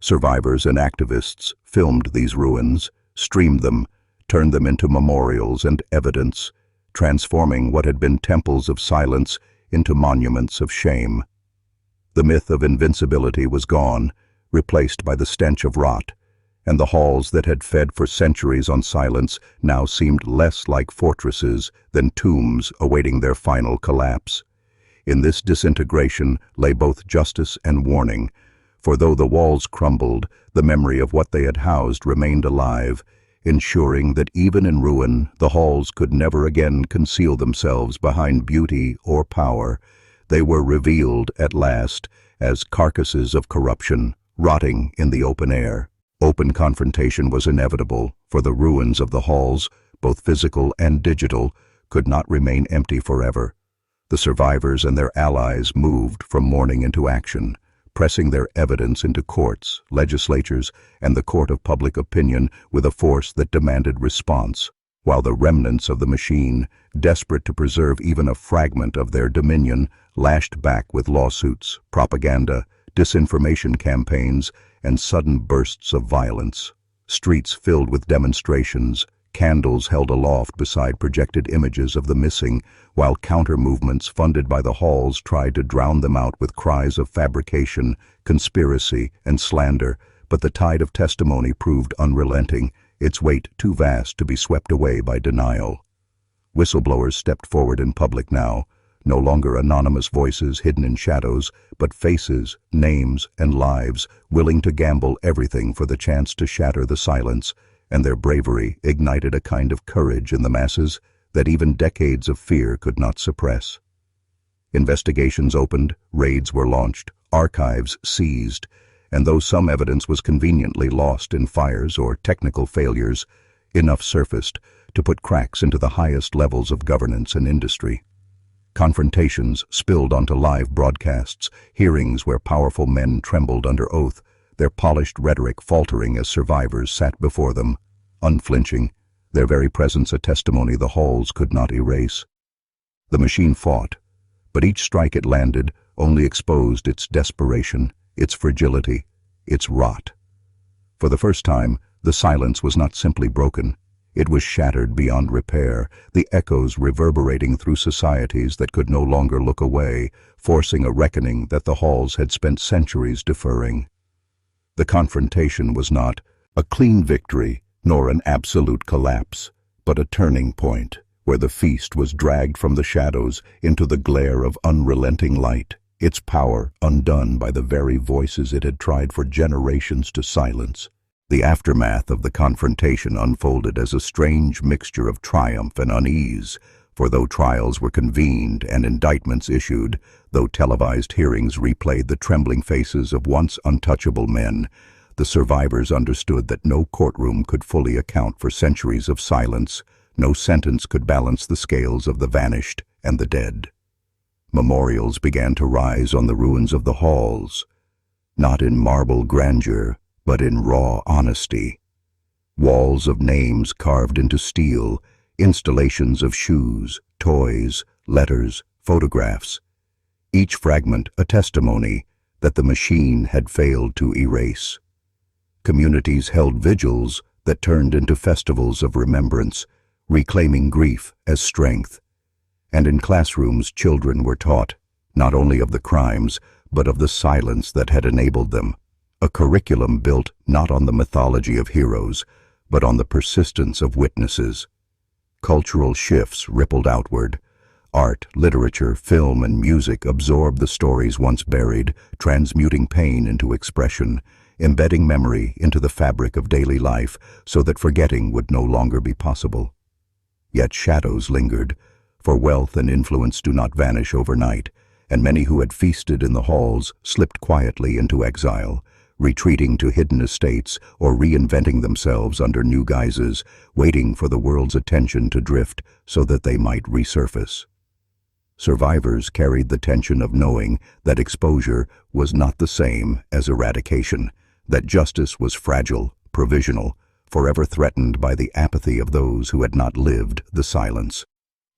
Survivors and activists filmed these ruins, streamed them, turned them into memorials and evidence, transforming what had been temples of silence into monuments of shame. The myth of invincibility was gone, replaced by the stench of rot, and the halls that had fed for centuries on silence now seemed less like fortresses than tombs awaiting their final collapse. In this disintegration lay both justice and warning, for though the walls crumbled, the memory of what they had housed remained alive, ensuring that even in ruin, the halls could never again conceal themselves behind beauty or power, They were revealed at last as carcasses of corruption, rotting in the open air. Open confrontation was inevitable, for the ruins of the halls, both physical and digital, could not remain empty forever. The survivors and their allies moved from mourning into action, pressing their evidence into courts, legislatures, and the court of public opinion with a force that demanded response, while the remnants of the machine, desperate to preserve even a fragment of their dominion, lashed back with lawsuits, propaganda, disinformation campaigns, and sudden bursts of violence. Streets filled with demonstrations, candles held aloft beside projected images of the missing, while counter-movements funded by the halls tried to drown them out with cries of fabrication, conspiracy, and slander. But the tide of testimony proved unrelenting, its weight too vast to be swept away by denial. Whistleblowers stepped forward in public now, no longer anonymous voices hidden in shadows, but faces, names, and lives willing to gamble everything for the chance to shatter the silence, and their bravery ignited a kind of courage in the masses that even decades of fear could not suppress. Investigations opened, raids were launched, archives seized, and though some evidence was conveniently lost in fires or technical failures, enough surfaced to put cracks into the highest levels of governance and industry. Confrontations spilled onto live broadcasts, hearings where powerful men trembled under oath, their polished rhetoric faltering as survivors sat before them, unflinching, their very presence a testimony the halls could not erase. The machine fought, but each strike it landed only exposed its desperation, its fragility, its rot. For the first time, the silence was not simply broken. It was shattered beyond repair, the echoes reverberating through societies that could no longer look away, forcing a reckoning that the halls had spent centuries deferring. The confrontation was not a clean victory, nor an absolute collapse, but a turning point, where the feast was dragged from the shadows into the glare of unrelenting light, its power undone by the very voices it had tried for generations to silence. The aftermath of the confrontation unfolded as a strange mixture of triumph and unease, for though trials were convened and indictments issued, though televised hearings replayed the trembling faces of once untouchable men, the survivors understood that no courtroom could fully account for centuries of silence, no sentence could balance the scales of the vanished and the dead. Memorials began to rise on the ruins of the halls, not in marble grandeur, but in raw honesty. Walls of names carved into steel, installations of shoes, toys, letters, photographs, each fragment a testimony that the machine had failed to erase. Communities held vigils that turned into festivals of remembrance, reclaiming grief as strength. And in classrooms, children were taught, not only of the crimes, but of the silence that had enabled them. A curriculum built not on the mythology of heroes, but on the persistence of witnesses. Cultural shifts rippled outward. Art, literature, film, and music absorbed the stories once buried, transmuting pain into expression, embedding memory into the fabric of daily life so that forgetting would no longer be possible. Yet shadows lingered, for wealth and influence do not vanish overnight, and many who had feasted in the halls slipped quietly into exile, retreating to hidden estates or reinventing themselves under new guises, waiting for the world's attention to drift so that they might resurface. Survivors carried the tension of knowing that exposure was not the same as eradication, that justice was fragile, provisional, forever threatened by the apathy of those who had not lived the silence.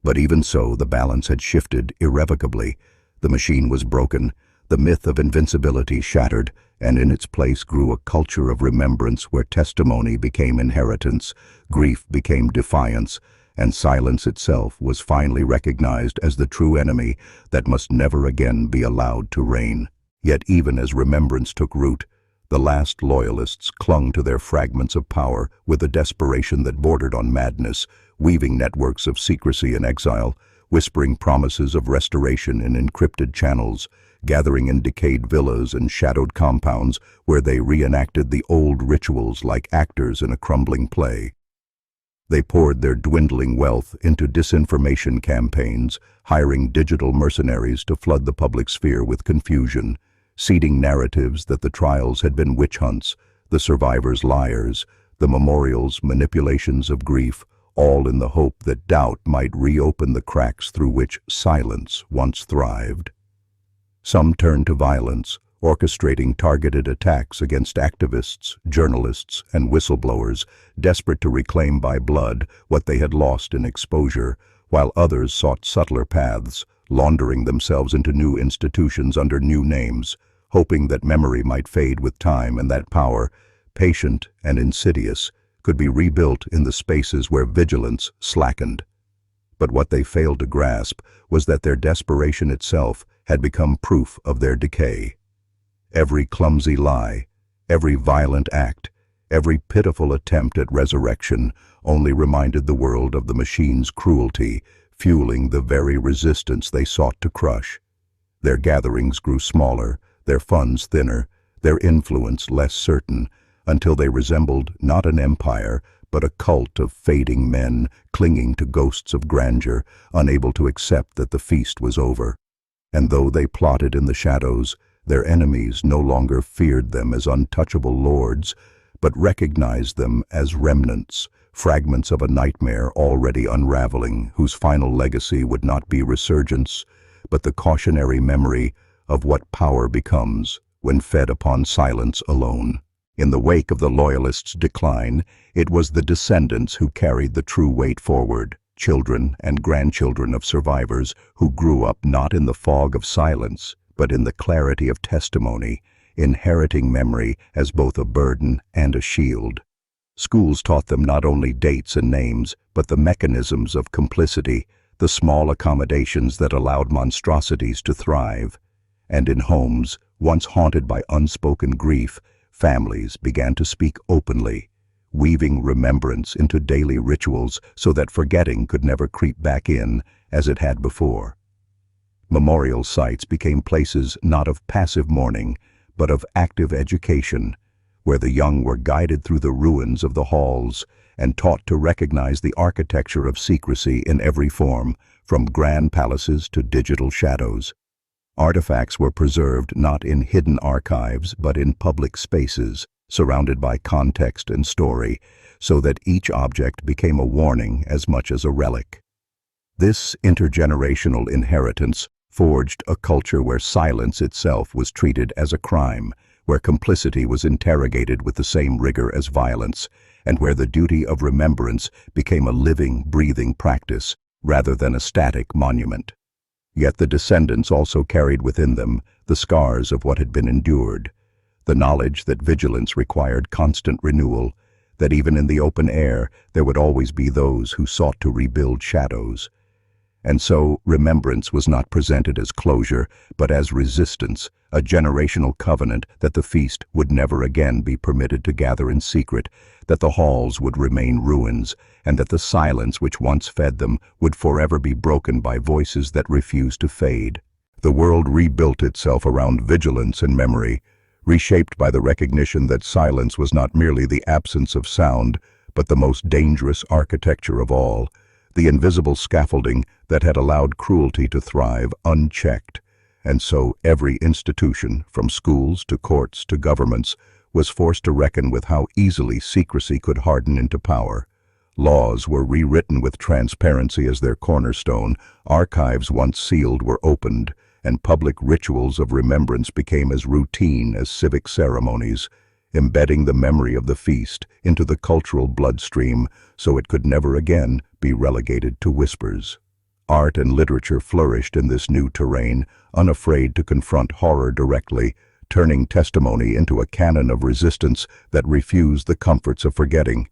But even so, the balance had shifted irrevocably. The machine was broken, the myth of invincibility shattered, and in its place grew a culture of remembrance where testimony became inheritance, grief became defiance, and silence itself was finally recognized as the true enemy that must never again be allowed to reign. Yet even as remembrance took root, the last loyalists clung to their fragments of power with a desperation that bordered on madness, weaving networks of secrecy and exile, whispering promises of restoration in encrypted channels, gathering in decayed villas and shadowed compounds where they reenacted the old rituals like actors in a crumbling play. They poured their dwindling wealth into disinformation campaigns, hiring digital mercenaries to flood the public sphere with confusion, seeding narratives that the trials had been witch hunts, the survivors liars, the memorials manipulations of grief, all in the hope that doubt might reopen the cracks through which silence once thrived. Some turned to violence, orchestrating targeted attacks against activists, journalists, and whistleblowers, desperate to reclaim by blood what they had lost in exposure, while others sought subtler paths, laundering themselves into new institutions under new names, hoping that memory might fade with time and that power, patient and insidious, could be rebuilt in the spaces where vigilance slackened. But what they failed to grasp was that their desperation itself had become proof of their decay. Every clumsy lie, every violent act, every pitiful attempt at resurrection only reminded the world of the machine's cruelty, fueling the very resistance they sought to crush. Their gatherings grew smaller, their funds thinner, their influence less certain, until they resembled not an empire, but a cult of fading men clinging to ghosts of grandeur, unable to accept that the feast was over. And though they plotted in the shadows, their enemies no longer feared them as untouchable lords, but recognized them as remnants, fragments of a nightmare already unraveling, whose final legacy would not be resurgence, but the cautionary memory of what power becomes when fed upon silence alone. In the wake of the Loyalists' decline, it was the descendants who carried the true weight forward, children and grandchildren of survivors who grew up not in the fog of silence, but in the clarity of testimony, inheriting memory as both a burden and a shield. Schools taught them not only dates and names, but the mechanisms of complicity, the small accommodations that allowed monstrosities to thrive. And in homes, once haunted by unspoken grief, families began to speak openly, weaving remembrance into daily rituals so that forgetting could never creep back in as it had before. Memorial sites became places not of passive mourning, but of active education, where the young were guided through the ruins of the halls and taught to recognize the architecture of secrecy in every form, from grand palaces to digital shadows. Artifacts were preserved not in hidden archives, but in public spaces, surrounded by context and story, so that each object became a warning as much as a relic. This intergenerational inheritance forged a culture where silence itself was treated as a crime, where complicity was interrogated with the same rigor as violence, and where the duty of remembrance became a living, breathing practice rather than a static monument. Yet the descendants also carried within them the scars of what had been endured, the knowledge that vigilance required constant renewal, that even in the open air there would always be those who sought to rebuild shadows. And so remembrance was not presented as closure, but as resistance, a generational covenant that the feast would never again be permitted to gather in secret, that the halls would remain ruins, and that the silence which once fed them would forever be broken by voices that refused to fade. The world rebuilt itself around vigilance and memory, reshaped by the recognition that silence was not merely the absence of sound, but the most dangerous architecture of all, the invisible scaffolding that had allowed cruelty to thrive unchecked. And so every institution, from schools to courts to governments, was forced to reckon with how easily secrecy could harden into power. Laws were rewritten with transparency as their cornerstone, archives once sealed were opened, and public rituals of remembrance became as routine as civic ceremonies, embedding the memory of the feast into the cultural bloodstream so it could never again be relegated to whispers. Art and literature flourished in this new terrain, unafraid to confront horror directly, turning testimony into a canon of resistance that refused the comforts of forgetting,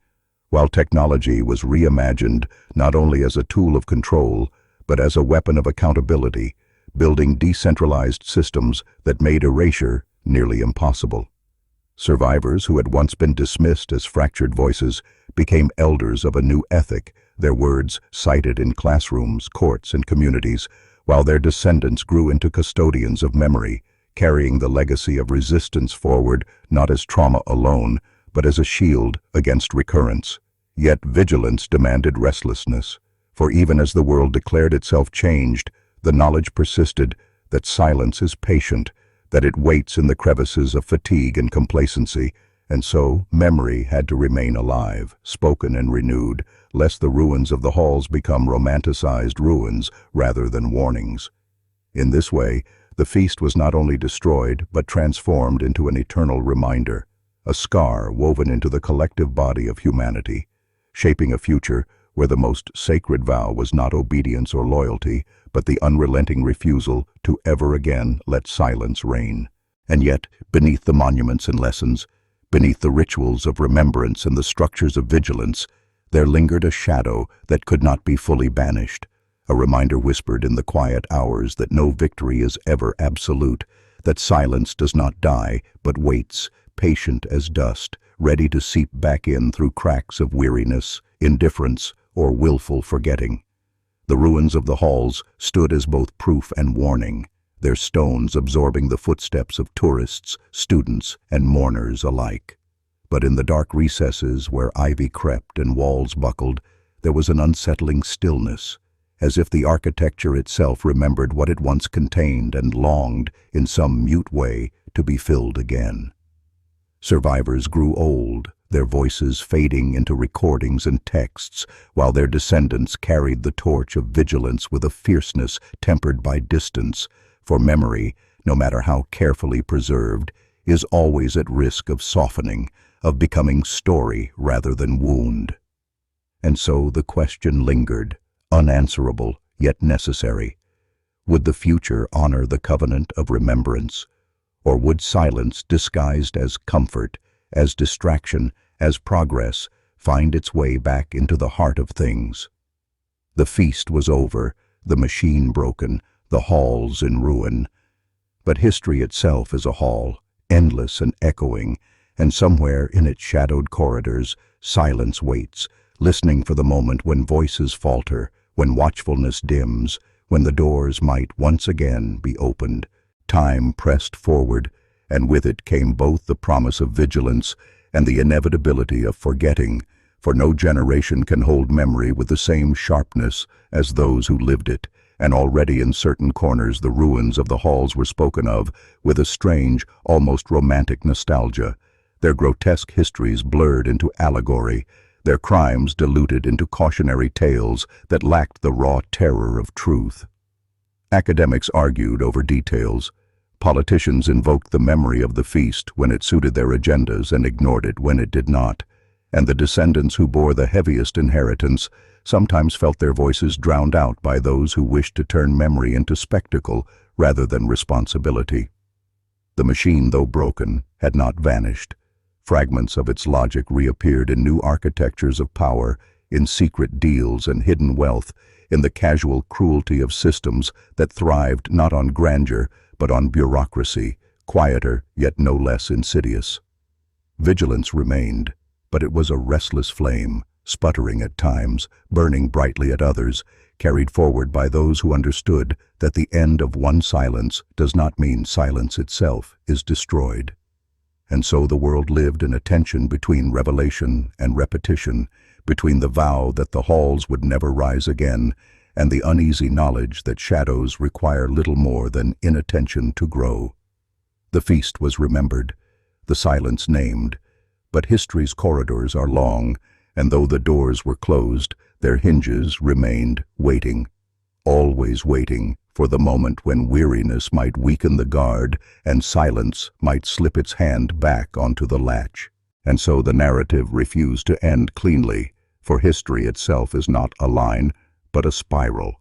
while technology was reimagined not only as a tool of control, but as a weapon of accountability, building decentralized systems that made erasure nearly impossible. Survivors who had once been dismissed as fractured voices became elders of a new ethic, their words cited in classrooms, courts, and communities, while their descendants grew into custodians of memory, carrying the legacy of resistance forward not as trauma alone, but as a shield against recurrence. Yet vigilance demanded restlessness, for even as the world declared itself changed, the knowledge persisted that silence is patient, that it waits in the crevices of fatigue and complacency, and so memory had to remain alive, spoken and renewed, lest the ruins of the halls become romanticized ruins rather than warnings. In this way, the feast was not only destroyed, but transformed into an eternal reminder, a scar woven into the collective body of humanity, shaping a future where the most sacred vow was not obedience or loyalty, but the unrelenting refusal to ever again let silence reign. And yet, beneath the monuments and lessons, beneath the rituals of remembrance and the structures of vigilance, there lingered a shadow that could not be fully banished, a reminder whispered in the quiet hours that no victory is ever absolute, that silence does not die, but waits, patient as dust, ready to seep back in through cracks of weariness, indifference, or willful forgetting. The ruins of the halls stood as both proof and warning, their stones absorbing the footsteps of tourists, students, and mourners alike. But in the dark recesses where ivy crept and walls buckled, there was an unsettling stillness, as if the architecture itself remembered what it once contained and longed, in some mute way, to be filled again. Survivors grew old, their voices fading into recordings and texts, while their descendants carried the torch of vigilance with a fierceness tempered by distance, for memory, no matter how carefully preserved, is always at risk of softening, of becoming story rather than wound. And so the question lingered, unanswerable yet necessary. Would the future honor the covenant of remembrance, or would silence disguised as comfort, as distraction, as progress, find its way back into the heart of things? The feast was over, the machine broken, the halls in ruin. But history itself is a hall, endless and echoing, and somewhere in its shadowed corridors, silence waits, listening for the moment when voices falter, when watchfulness dims, when the doors might once again be opened. Time pressed forward, and with it came both the promise of vigilance and the inevitability of forgetting, for no generation can hold memory with the same sharpness as those who lived it, and already in certain corners the ruins of the halls were spoken of with a strange, almost romantic nostalgia, their grotesque histories blurred into allegory, their crimes diluted into cautionary tales that lacked the raw terror of truth. Academics argued over details. Politicians invoked the memory of the feast when it suited their agendas and ignored it when it did not, and the descendants who bore the heaviest inheritance sometimes felt their voices drowned out by those who wished to turn memory into spectacle rather than responsibility. The machine, though broken, had not vanished. Fragments of its logic reappeared in new architectures of power, in secret deals and hidden wealth, in the casual cruelty of systems that thrived not on grandeur but on bureaucracy, quieter yet no less insidious. Vigilance remained, but it was a restless flame, sputtering at times, burning brightly at others, carried forward by those who understood that the end of one silence does not mean silence itself is destroyed. And so the world lived in a tension between revelation and repetition, between the vow that the halls would never rise again and the uneasy knowledge that shadows require little more than inattention to grow. The feast was remembered, the silence named, but history's corridors are long, and though the doors were closed, their hinges remained waiting, always waiting for the moment when weariness might weaken the guard and silence might slip its hand back onto the latch. And so the narrative refused to end cleanly, for history itself is not a line, but a spiral,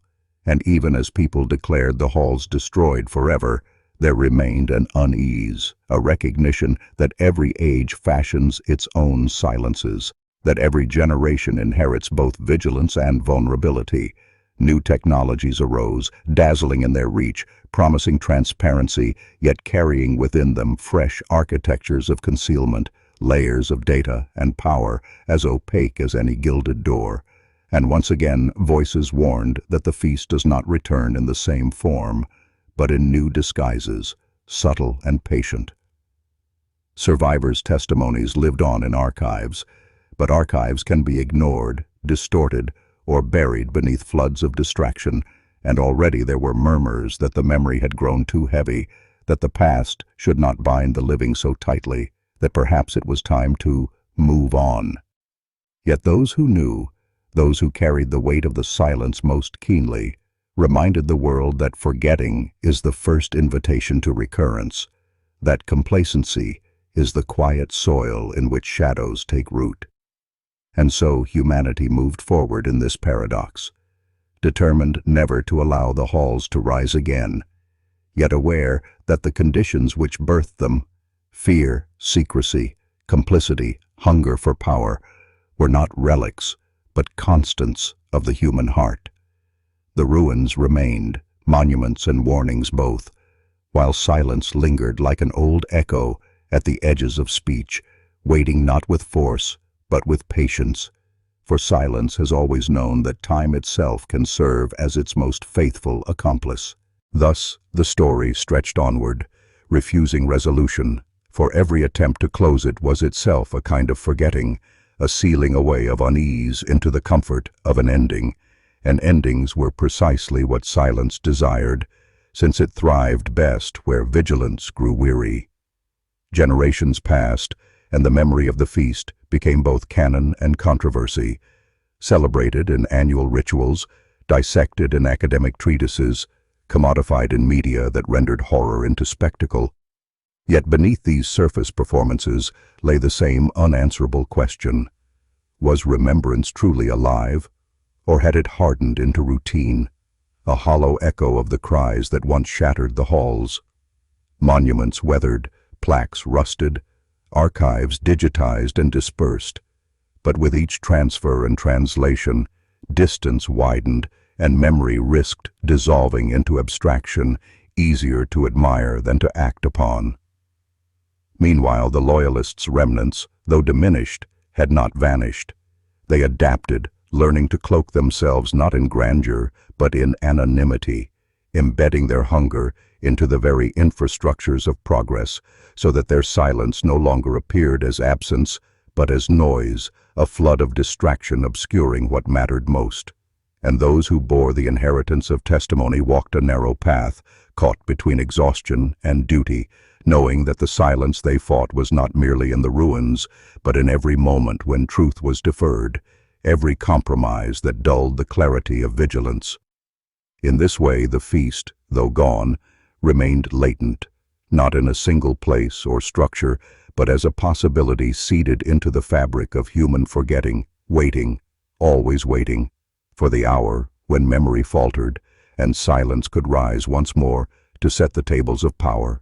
and even as people declared the halls destroyed forever, there remained an unease, a recognition that every age fashions its own silences, that every generation inherits both vigilance and vulnerability. New technologies arose, dazzling in their reach, promising transparency, yet carrying within them fresh architectures of concealment, layers of data and power as opaque as any gilded door. And once again, voices warned that the feast does not return in the same form, but in new disguises, subtle and patient. Survivors' testimonies lived on in archives, but archives can be ignored, distorted, or buried beneath floods of distraction, and already there were murmurs that the memory had grown too heavy, that the past should not bind the living so tightly, that perhaps it was time to move on. Yet those who knew, those who carried the weight of the silence most keenly, reminded the world that forgetting is the first invitation to recurrence, that complacency is the quiet soil in which shadows take root. And so humanity moved forward in this paradox, determined never to allow the halls to rise again, yet aware that the conditions which birthed them, fear, secrecy, complicity, hunger for power, were not relics, but constants of the human heart. The ruins remained, monuments and warnings both, while silence lingered like an old echo at the edges of speech, waiting not with force, but with patience, for silence has always known that time itself can serve as its most faithful accomplice. Thus the story stretched onward, refusing resolution, for every attempt to close it was itself a kind of forgetting, a sealing away of unease into the comfort of an ending, and endings were precisely what silence desired, since it thrived best where vigilance grew weary. Generations passed, and the memory of the feast became both canon and controversy, celebrated in annual rituals, dissected in academic treatises, commodified in media that rendered horror into spectacle. Yet beneath these surface performances lay the same unanswerable question. Was remembrance truly alive, or had it hardened into routine, a hollow echo of the cries that once shattered the halls? Monuments weathered, plaques rusted, archives digitized and dispersed, but with each transfer and translation, distance widened and memory risked dissolving into abstraction, easier to admire than to act upon. Meanwhile, the Loyalists' remnants, though diminished, had not vanished. They adapted, learning to cloak themselves not in grandeur, but in anonymity, embedding their hunger into the very infrastructures of progress, so that their silence no longer appeared as absence, but as noise, a flood of distraction obscuring what mattered most. And those who bore the inheritance of testimony walked a narrow path, caught between exhaustion and duty, knowing that the silence they fought was not merely in the ruins, but in every moment when truth was deferred, every compromise that dulled the clarity of vigilance. In this way the feast, though gone, remained latent, not in a single place or structure, but as a possibility seeded into the fabric of human forgetting, waiting, always waiting, for the hour when memory faltered and silence could rise once more to set the tables of power.